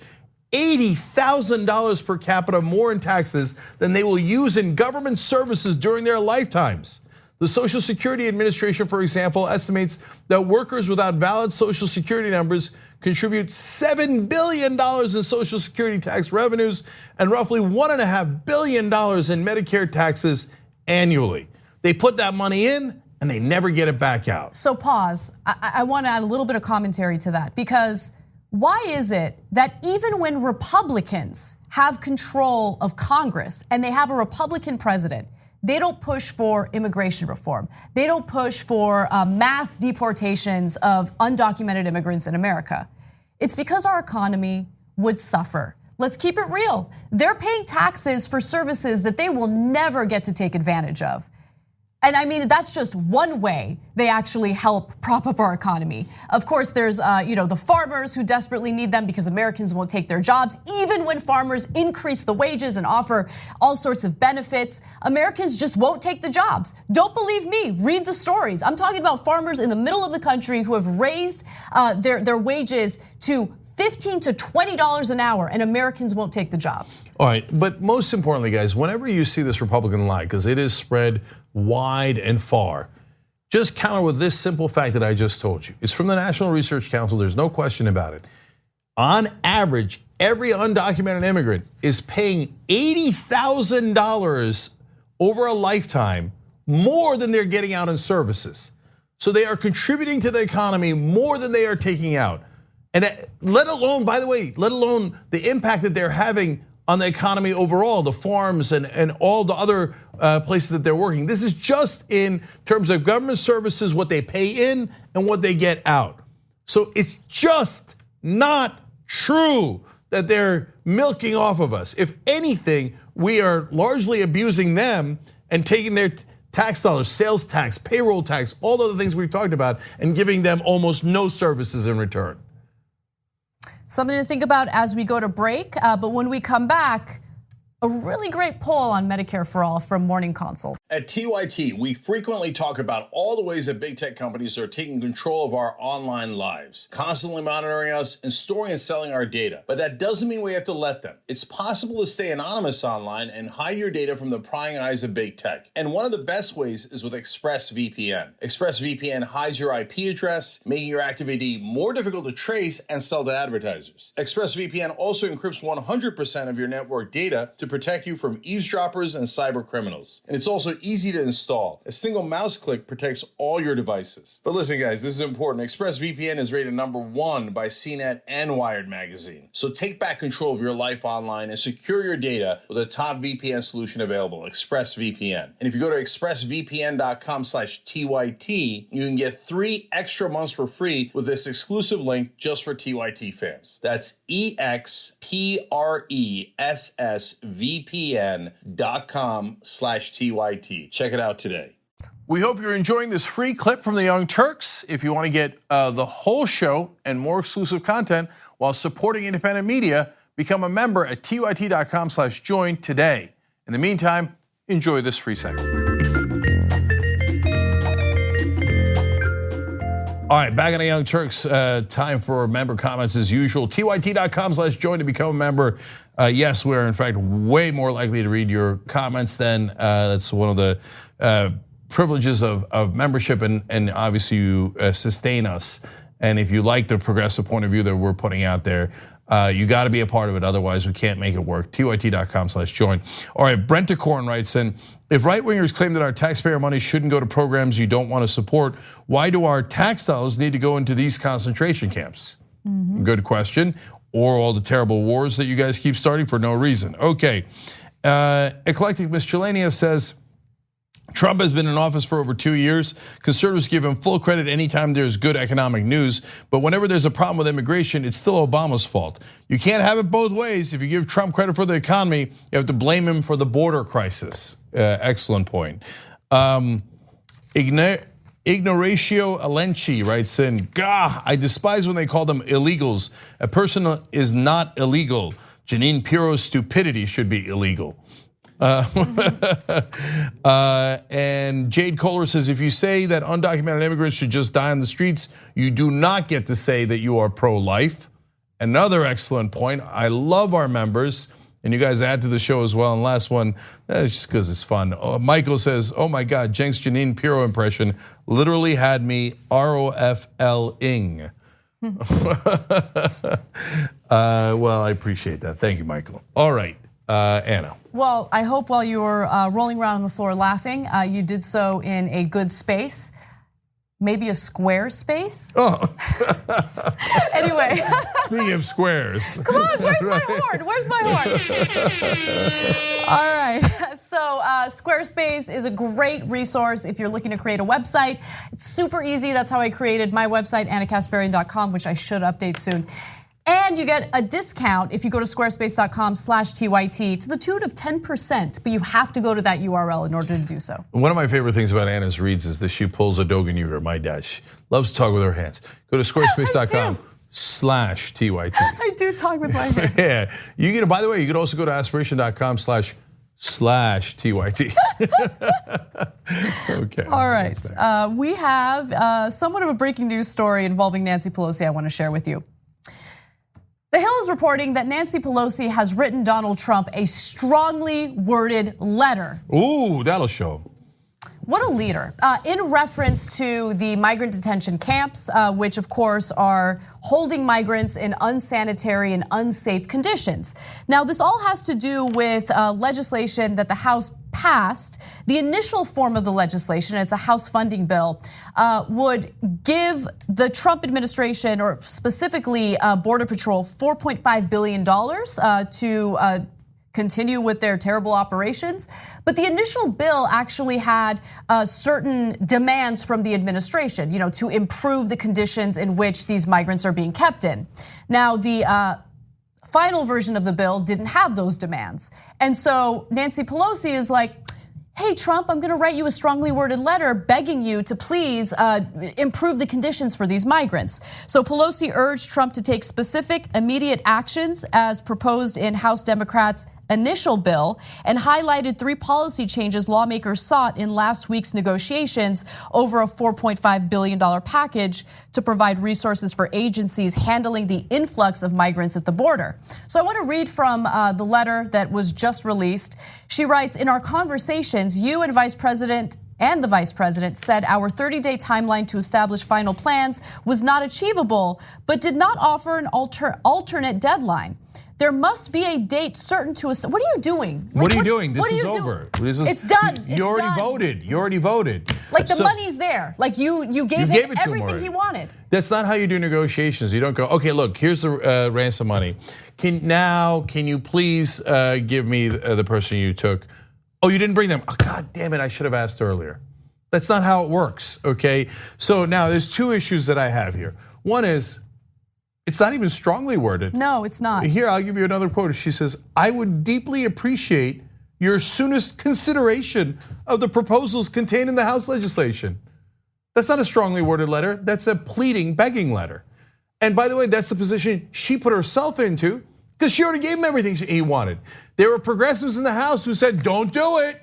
$80,000 per capita more in taxes than they will use in government services during their lifetimes. The Social Security Administration, for example, estimates that workers without valid Social Security numbers contribute $7 billion in Social Security tax revenues and roughly $1.5 billion in Medicare taxes annually. They put that money in and they never get it back out. So pause, I wanna add a little bit of commentary to that, because why is it that even when Republicans have control of Congress and they have a Republican president, they don't push for immigration reform? They don't push for mass deportations of undocumented immigrants in America. It's because our economy would suffer. Let's keep it real. They're paying taxes for services that they will never get to take advantage of. And I mean, that's just one way they actually help prop up our economy. Of course, there's the farmers who desperately need them because Americans won't take their jobs. Even when farmers increase the wages and offer all sorts of benefits, Americans just won't take the jobs. Don't believe me, read the stories. I'm talking about farmers in the middle of the country who have raised their wages to $15 to $20 an hour, and Americans won't take the jobs. All right, but most importantly, guys, whenever you see this Republican lie, because it is spread wide and far, just counter with this simple fact that I just told you. It's from the National Research Council, there's no question about it. On average, every undocumented immigrant is paying $80,000 over a lifetime more than they're getting out in services. So they are contributing to the economy more than they are taking out. And let alone, by the way, let alone the impact that they're having on the economy overall, the farms and all the other places that they're working. This is just in terms of government services, what they pay in and what they get out. So it's just not true that they're milking off of us. If anything, we are largely abusing them and taking their tax dollars, sales tax, payroll tax, all the other things we've talked about, and giving them almost no services in return. Something to think about as we go to break, but when we come back, a really great poll on Medicare for All from Morning Consult. At TYT, we frequently talk about all the ways that big tech companies are taking control of our online lives, constantly monitoring us and storing and selling our data. But that doesn't mean we have to let them. It's possible to stay anonymous online and hide your data from the prying eyes of big tech. And one of the best ways is with ExpressVPN. ExpressVPN hides your IP address, making your active ID more difficult to trace and sell to advertisers. ExpressVPN also encrypts 100% of your network data to protect you from eavesdroppers and cyber criminals. And it's also easy to install. A single mouse click protects all your devices. But listen, guys, this is important. ExpressVPN is rated #1 by CNET and Wired magazine. So take back control of your life online and secure your data with a top VPN solution available, ExpressVPN. And if you go to expressvpn.com/TYT, you can get 3 extra months for free with this exclusive link just for TYT fans. That's expressvpn.com/TYT. Check it out today. We hope you're enjoying this free clip from the Young Turks. If you want to get the whole show and more exclusive content while supporting independent media, become a member at tyt.com/join today. In the meantime, enjoy this free segment. All right, back on the Young Turks, time for member comments as usual. tyt.com/join to become a member. Yes, we're in fact way more likely to read your comments than that's one of the privileges of membership, and obviously you sustain us. And if you like the progressive point of view that we're putting out there, you got to be a part of it. Otherwise, we can't make it work. tyt.com/join. All right, Brent DeCorn writes in, if right-wingers claim that our taxpayer money shouldn't go to programs you don't want to support, why do our tax dollars need to go into these concentration camps? Good question. Or all the terrible wars that you guys keep starting for no reason. Okay, Eclectic Miscellaneous says, Trump has been in office for over 2 years. Conservatives give him full credit anytime there's good economic news, but whenever there's a problem with immigration, it's still Obama's fault. You can't have it both ways. If you give Trump credit for the economy, you have to blame him for the border crisis. Excellent point. Ignoratio Alenci writes in, Gah, I despise when they call them illegals. A person is not illegal. Jeanine Pirro's stupidity should be illegal. And Jade Kohler says, if you say that undocumented immigrants should just die on the streets, you do not get to say that you are pro-life. Another excellent point. I love our members, and you guys add to the show as well. And last one, it's just because it's fun. Michael says, oh my God, Jenk's Jeanine Pirro impression literally had me ROFL-ing. Well, I appreciate that. Thank you, Michael. All right. Anna. Well, I hope while you were rolling around on the floor laughing, you did so in a good space. Maybe a square space? Oh. Anyway. Speaking of squares. Come on, where's my horn? Where's my horn? All right, so Squarespace is a great resource if you're looking to create a website. It's super easy. That's how I created my website, annakasparian.com, which I should update soon. And you get a discount if you go to squarespace.com/TYT to the tune of 10%, but you have to go to that URL in order to do so. One of my favorite things about Anna's reads is that she pulls a Dogen Uger, my dad. She loves to talk with her hands. Go to squarespace.com/TYT. I do talk with my hands. Yeah, you get. By the way, you could also go to aspiration.com/TYT. Okay. All right, we have somewhat of a breaking news story involving Nancy Pelosi I want to share with you. The Hill is reporting that Nancy Pelosi has written Donald Trump a strongly worded letter. Ooh, that'll show. What a leader. In reference to the migrant detention camps, which of course are holding migrants in unsanitary and unsafe conditions. Now, this all has to do with legislation that the House passed. The initial form of the legislation, it's a House funding bill, would give the Trump administration, or specifically Border Patrol, $4.5 billion to continue with their terrible operations. But the initial bill actually had certain demands from the administration, to improve the conditions in which these migrants are being kept in. Now, the final version of the bill didn't have those demands. And so Nancy Pelosi is like, hey, Trump, I'm gonna write you a strongly worded letter begging you to please improve the conditions for these migrants. So Pelosi urged Trump to take specific, immediate actions as proposed in House Democrats' initial bill and highlighted 3 policy changes lawmakers sought in last week's negotiations over a $4.5 billion package to provide resources for agencies handling the influx of migrants at the border. So I want to read from the letter that was just released. She writes, "In our conversations, you and the vice president said our 30-day timeline to establish final plans was not achievable, but did not offer an alternate deadline. There must be a date certain to us." What are you doing? What are you doing? This what is are you over. It's done. You already voted. You already voted. Like the money's there. Like you gave him everything he wanted. That's not how you do negotiations. You don't go, okay, look, here's the ransom money. Can you please give me the person you took? Oh, you didn't bring them. Oh, God damn it, I should have asked earlier. That's not how it works, okay? So now there's 2 issues that I have here. One is, it's not even strongly worded. No, it's not. Here, I'll give you another quote. She says, "I would deeply appreciate your soonest consideration of the proposals contained in the House legislation." That's not a strongly worded letter. That's a pleading, begging letter. And by the way, that's the position she put herself into because she already gave him everything he wanted. There were progressives in the House who said, don't do it.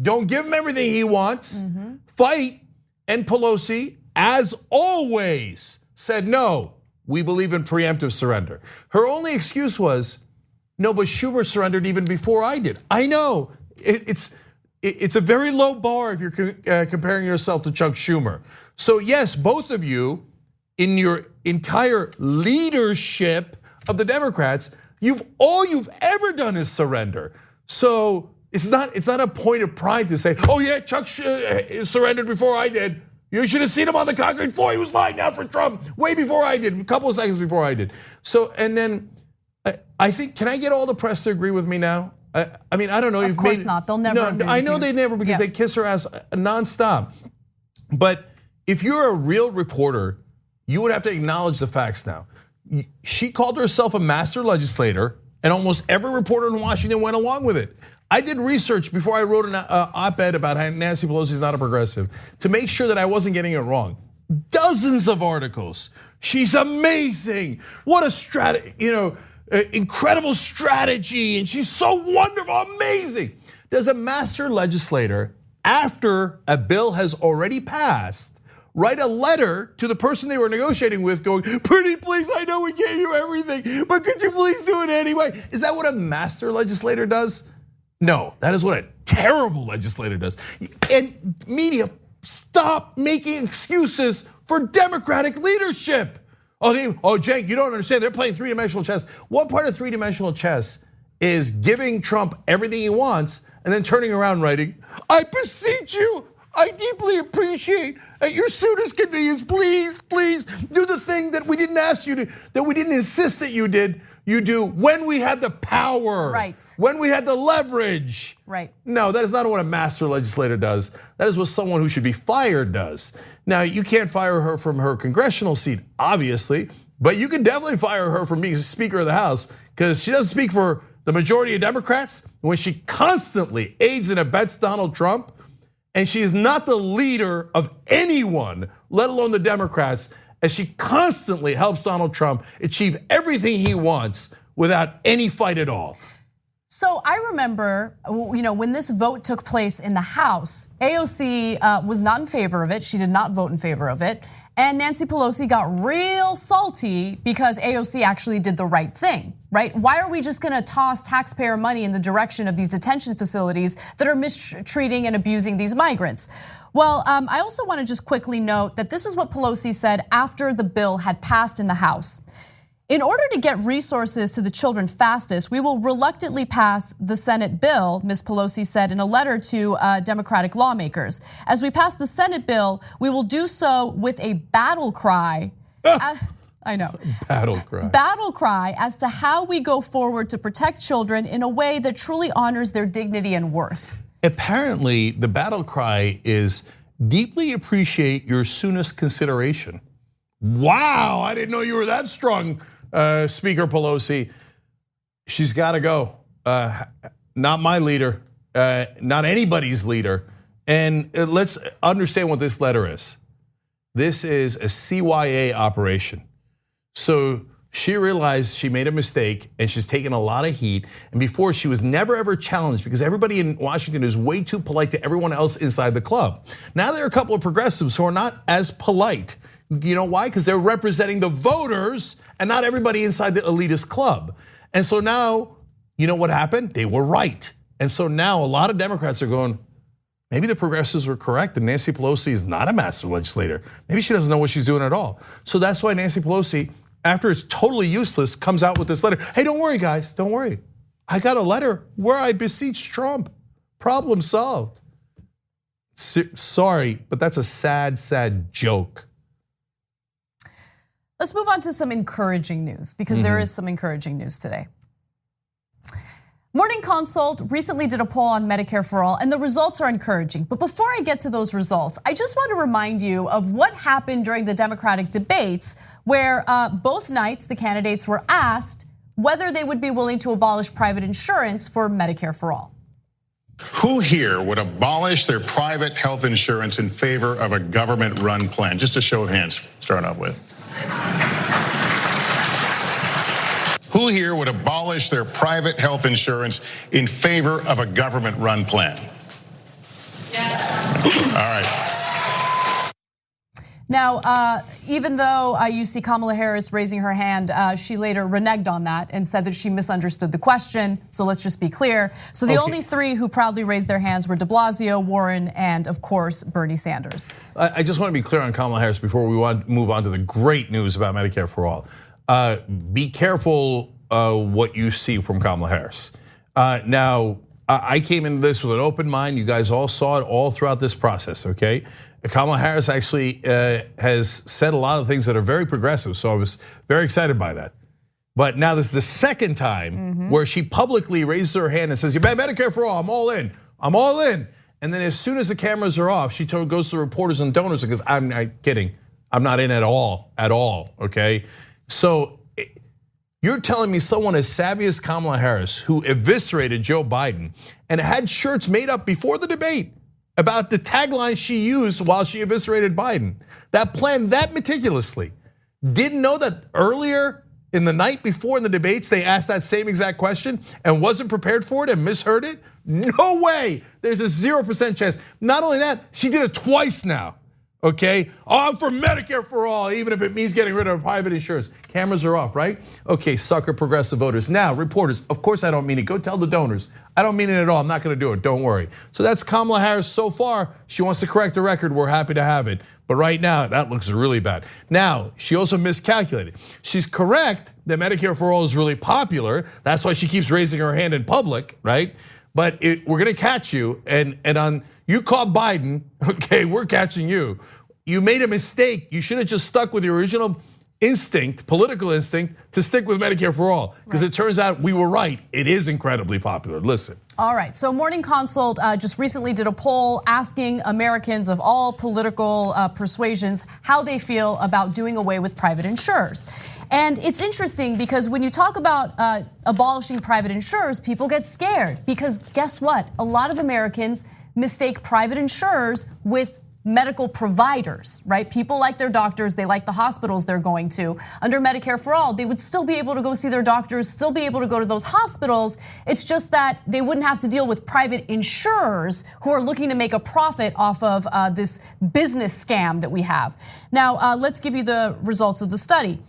Don't give him everything he wants. Fight. And Pelosi, as always, said, no, we believe in preemptive surrender. Her only excuse was, no, but Schumer surrendered even before I did. I know, it's a very low bar if you're comparing yourself to Chuck Schumer. So yes, both of you, in your entire leadership of the Democrats, all you've ever done is surrender. So it's not a point of pride to say, oh yeah, Chuck surrendered before I did. You should have seen him on the concrete floor. He was lying down for Trump way before I did, a couple of seconds before I did. So, and then I think, can I get all the press to agree with me now? I mean, I don't know. Of course not. They'll never. No, I know they never because they kiss her ass nonstop. But if you're a real reporter, you would have to acknowledge the facts now. She called herself a master legislator, and almost every reporter in Washington went along with it. I did research before I wrote an op-ed about how Nancy Pelosi is not a progressive to make sure that I wasn't getting it wrong. Dozens of articles. She's amazing. What a strategy, incredible strategy, and she's so wonderful, amazing. Does a master legislator, after a bill has already passed, write a letter to the person they were negotiating with going, pretty please, I know we gave you everything, but could you please do it anyway? Is that what a master legislator does? No, that is what a terrible legislator does. And media, stop making excuses for Democratic leadership. Oh, Jake, you don't understand, they're playing 3-dimensional chess. What part of 3-dimensional chess is giving Trump everything he wants and then turning around writing, I beseech you, I deeply appreciate at your soonest convenience, please, please do the thing that we didn't ask you to, that we didn't insist that you did. You do when we had the power, right? When we had the leverage, right? No, that is not what a master legislator does. That is what someone who should be fired does. Now, you can't fire her from her congressional seat, obviously, but you can definitely fire her from being Speaker of the House because she doesn't speak for the majority of Democrats when she constantly aids and abets Donald Trump. And she is not the leader of anyone, let alone the Democrats, as she constantly helps Donald Trump achieve everything he wants without any fight at all. So I remember, when this vote took place in the House, AOC was not in favor of it. She did not vote in favor of it. And Nancy Pelosi got real salty because AOC actually did the right thing, right? Why are we just gonna toss taxpayer money in the direction of these detention facilities that are mistreating and abusing these migrants? Well, I also wanna just quickly note that this is what Pelosi said after the bill had passed in the House. In order to get resources to the children fastest, we will reluctantly pass the Senate bill, Ms. Pelosi said in a letter to Democratic lawmakers. As we pass the Senate bill, we will do so with a battle cry. I know. Battle cry. Battle cry as to how we go forward to protect children in a way that truly honors their dignity and worth. Apparently, the battle cry is deeply appreciate your soonest consideration. Wow, I didn't know you were that strong, Speaker Pelosi. She's gotta go. Not my leader, not anybody's leader. And let's understand what this letter is. This is a CYA operation. So she realized she made a mistake and she's taken a lot of heat. And before, she was never ever challenged because everybody in Washington is way too polite to everyone else inside the club. Now there are a couple of progressives who are not as polite. You know why? Because they're representing the voters and not everybody inside the elitist club. And so now, you know what happened? They were right. And so now a lot of Democrats are going, maybe the progressives were correct and Nancy Pelosi is not a master legislator. Maybe she doesn't know what she's doing at all. So that's why Nancy Pelosi, after it's totally useless, comes out with this letter. Hey, don't worry, guys, don't worry. I got a letter where I beseech Trump. Problem solved. Sorry, but that's a sad, sad joke. Let's move on to some encouraging news because there is some encouraging news today. Morning Consult recently did a poll on Medicare for All and the results are encouraging. But before I get to those results, I just want to remind you of what happened during the Democratic debates where both nights the candidates were asked whether they would be willing to abolish private insurance for Medicare for All. Who here would abolish their private health insurance in favor of a government-run plan? Just a show of hands, starting off with. Who here would abolish their private health insurance in favor of a government-run plan? All right. Now, even though you see Kamala Harris raising her hand, she later reneged on that and said that she misunderstood the question. So let's just be clear. So the only three who proudly raised their hands were de Blasio, Warren, and of course, Bernie Sanders. I just want to be clear on Kamala Harris before we move on to the great news about Medicare for All. Be careful what you see from Kamala Harris. Now, I came into this with an open mind. You guys all saw it all throughout this process, okay? Kamala Harris actually has said a lot of things that are very progressive, so I was very excited by that. But now this is the second time where she publicly raises her hand and says, "You bet Medicare for All, I'm all in, I'm all in." And then as soon as the cameras are off, she goes to reporters and donors and goes, I'm kidding, I'm not in at all, okay? So you're telling me someone as savvy as Kamala Harris, who eviscerated Joe Biden and had shirts made up before the debate about the tagline she used while she eviscerated Biden, that planned that meticulously, didn't know that earlier in the night before in the debates, they asked that same exact question and wasn't prepared for it and misheard it? No way, there's a 0% chance. Not only that, she did it twice now, okay? Oh, I'm for Medicare for All, even if it means getting rid of private insurance. Cameras are off, right? Okay, sucker progressive voters. Now, reporters, of course I don't mean it. Go tell the donors. I don't mean it at all. I'm not gonna do it, don't worry. So that's Kamala Harris so far. She wants to correct the record. We're happy to have it. But right now, that looks really bad. Now, she also miscalculated. She's correct that Medicare for All is really popular. That's why she keeps raising her hand in public, right? But we're gonna catch you, and on, you caught Biden, okay, we're catching you. You made a mistake. You should have just stuck with your original instinct, political instinct, to stick with Medicare for All. Because it turns out we were right, it is incredibly popular, listen. All right, so Morning Consult just recently did a poll asking Americans of all political persuasions how they feel about doing away with private insurers. And it's interesting because when you talk about abolishing private insurers, people get scared because guess what? A lot of Americans mistake private insurers with medical providers, right? People like their doctors, they like the hospitals they're going to. Under Medicare for All, they would still be able to go see their doctors, still be able to go to those hospitals. It's just that they wouldn't have to deal with private insurers who are looking to make a profit off of this business scam that we have. Now, let's give you the results of the study.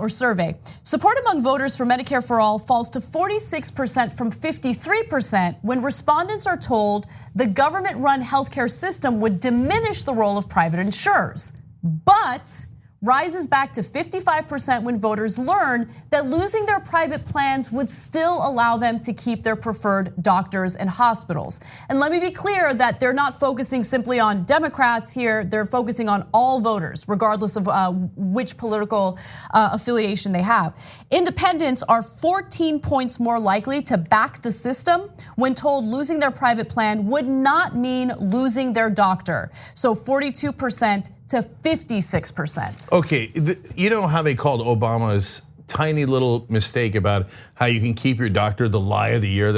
Or survey. Support among voters for Medicare for All falls to 46% from 53% when respondents are told the government-run healthcare system would diminish the role of private insurers, but rises back to 55% when voters learn that losing their private plans would still allow them to keep their preferred doctors and hospitals. And let me be clear that they're not focusing simply on Democrats here, they're focusing on all voters, regardless of which political affiliation they have. Independents are 14 points more likely to back the system when told losing their private plan would not mean losing their doctor. So 42% to 56%. Okay, you know how they called Obama's tiny little mistake about how you can keep your doctor, the lie of the year,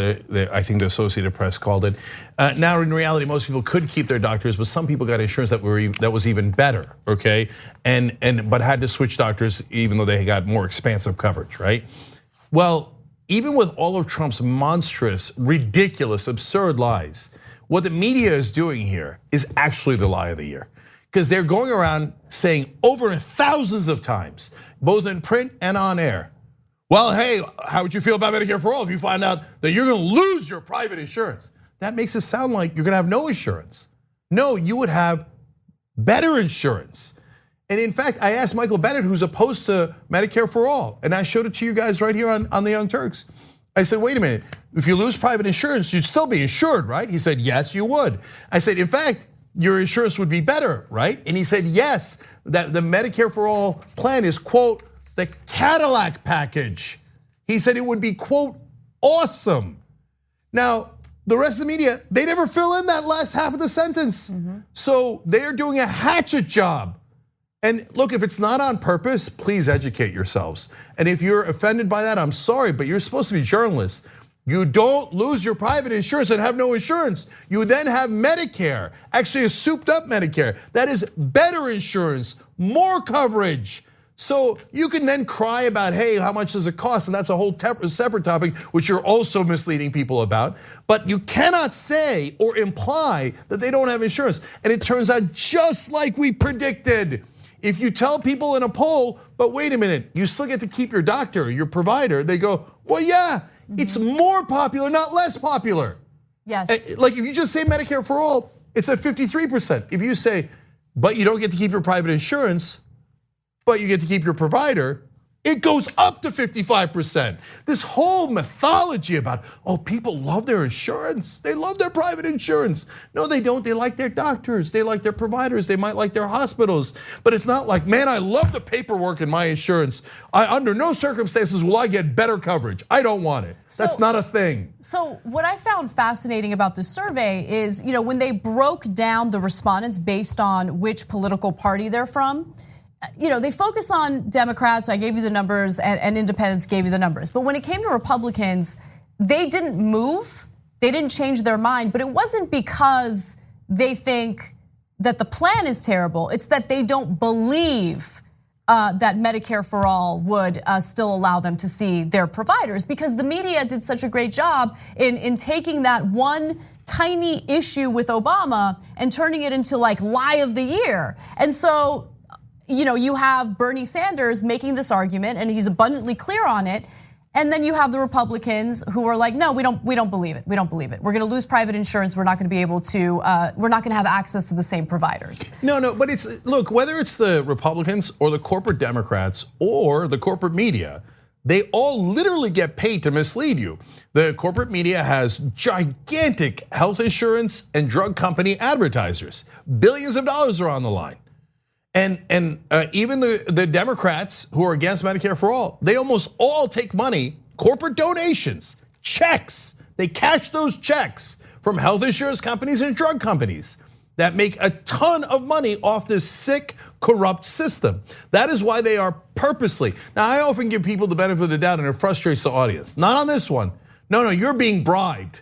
I think the Associated Press called it. Now in reality, most people could keep their doctors, but some people got insurance that was even better, okay? But had to switch doctors even though they got more expansive coverage, right? Well, even with all of Trump's monstrous, ridiculous, absurd lies, what the media is doing here is actually the lie of the year. Because they're going around saying over thousands of times, both in print and on air, well, hey, how would you feel about Medicare for All if you find out that you're gonna lose your private insurance? That makes it sound like you're gonna have no insurance. No, you would have better insurance. And in fact, I asked Michael Bennett, who's opposed to Medicare for All, and I showed it to you guys right here on the Young Turks. I said, wait a minute, if you lose private insurance, you'd still be insured, right? He said, yes, you would. I said, in fact, your insurance would be better, right? And he said, yes, that the Medicare for All plan is, quote, the Cadillac package. He said it would be, quote, awesome. Now, the rest of the media, they never fill in that last half of the sentence. So they're doing a hatchet job. And look, if it's not on purpose, please educate yourselves. And if you're offended by that, I'm sorry, but you're supposed to be journalists. You don't lose your private insurance and have no insurance. You then have Medicare, actually a souped up Medicare. That is better insurance, more coverage. So you can then cry about, hey, how much does it cost? And that's a whole separate topic, which you're also misleading people about. But you cannot say or imply that they don't have insurance. And it turns out just like we predicted. If you tell people in a poll, but wait a minute, you still get to keep your doctor, your provider, they go, well, yeah, it's more popular, not less popular. Yes. Like if you just say Medicare for All, it's at 53%. If you say, but you don't get to keep your private insurance, but you get to keep your provider, it goes up to 55%. This whole mythology about, oh, people love their insurance. They love their private insurance. No, they don't. They like their doctors. They like their providers. They might like their hospitals. But it's not like, man, I love the paperwork in my insurance. Under no circumstances will I get better coverage. I don't want it. That's not a thing. So what I found fascinating about this survey is, when they broke down the respondents based on which political party they're from, they focus on Democrats, I gave you the numbers, and independents gave you the numbers. But when it came to Republicans, they didn't move, they didn't change their mind, but it wasn't because they think that the plan is terrible, it's that they don't believe that Medicare for All would still allow them to see their providers, because the media did such a great job in taking that one tiny issue with Obama and turning it into like lie of the year. And so, you have Bernie Sanders making this argument and he's abundantly clear on it. And then you have the Republicans who are like, no, we don't believe it. We don't believe it. We're gonna lose private insurance. We're not gonna be able to, we're not gonna have access to the same providers. No, but look, whether it's the Republicans or the corporate Democrats or the corporate media, they all literally get paid to mislead you. The corporate media has gigantic health insurance and drug company advertisers. Billions of dollars are on the line. And even the Democrats who are against Medicare for All, they almost all take money, corporate donations, checks. They cash those checks from health insurance companies and drug companies that make a ton of money off this sick, corrupt system. That is why they are purposely. Now, I often give people the benefit of the doubt and it frustrates the audience. Not on this one. No, you're being bribed.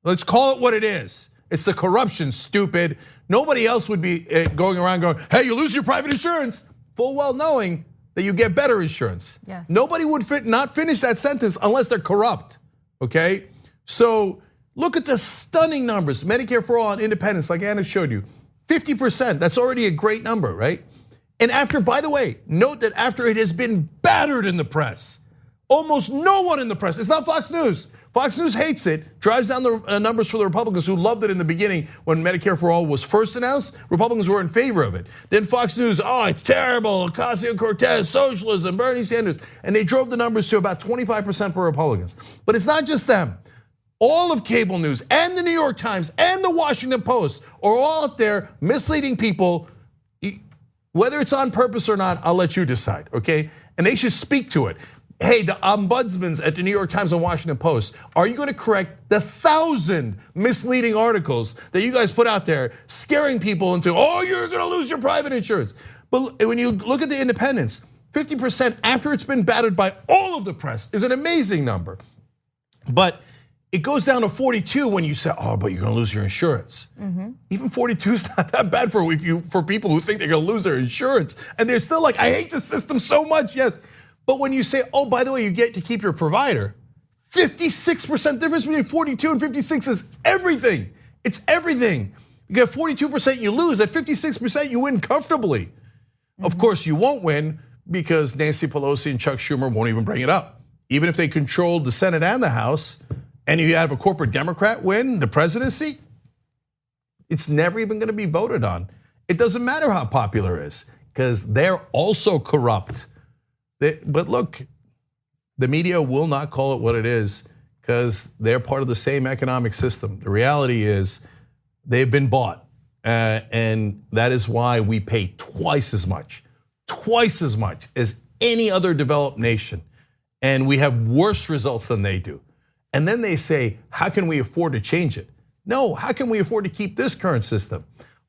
Let's call it what it is. It's the corruption, stupid. Nobody else would be going around going, hey, you lose your private insurance, full well knowing that you get better insurance. Yes. Nobody would not finish that sentence unless they're corrupt, okay? So look at the stunning numbers. Medicare for All and independents, like Anna showed you, 50%, that's already a great number, right? And after, by the way, note that after it has been battered in the press, almost no one in the press, it's not Fox News. Fox News hates it, drives down the numbers for the Republicans who loved it in the beginning when Medicare for All was first announced. Republicans were in favor of it. Then Fox News, oh, it's terrible, Ocasio-Cortez, socialism, Bernie Sanders. And they drove the numbers to about 25% for Republicans. But it's not just them. All of cable news and the New York Times and the Washington Post are all out there misleading people. Whether it's on purpose or not, I'll let you decide, okay? And they should speak to it. Hey, the ombudsmans at the New York Times and Washington Post, are you gonna correct the 1,000 misleading articles that you guys put out there scaring people into, oh, you're gonna lose your private insurance? But when you look at the independents, 50% after it's been battered by all of the press is an amazing number. But it goes down to 42 when you say, oh, but you're gonna lose your insurance. Even 42 is not that bad for people who think they're gonna lose their insurance. And they're still like, I hate the system so much, yes. But when you say, oh, by the way, you get to keep your provider, 56% difference between 42 and 56 is everything. It's everything. You get 42%, you lose. At 56%, you win comfortably. Of course, you won't win because Nancy Pelosi and Chuck Schumer won't even bring it up. Even if they controlled the Senate and the House, and you have a corporate Democrat win the presidency, it's never even gonna be voted on. It doesn't matter how popular it is, because they're also corrupt. But look, the media will not call it what it is because they're part of the same economic system. The reality is they've been bought, and that is why we pay twice as much as any other developed nation, and we have worse results than they do. And then they say, how can we afford to change it? No, how can we afford to keep this current system?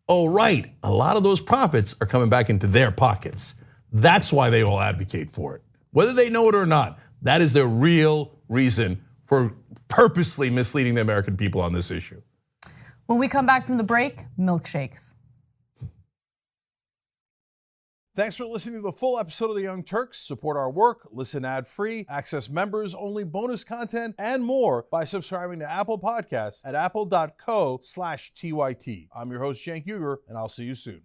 Oh, right, a lot of those profits are coming back into their pockets. That's why they all advocate for it. Whether they know it or not, that is their real reason for purposely misleading the American people on this issue. When we come back from the break, milkshakes. Thanks for listening to the full episode of The Young Turks. Support our work, listen ad-free, access members-only bonus content, and more by subscribing to Apple Podcasts at apple.co/TYT. I'm your host, Cenk Uygur, and I'll see you soon.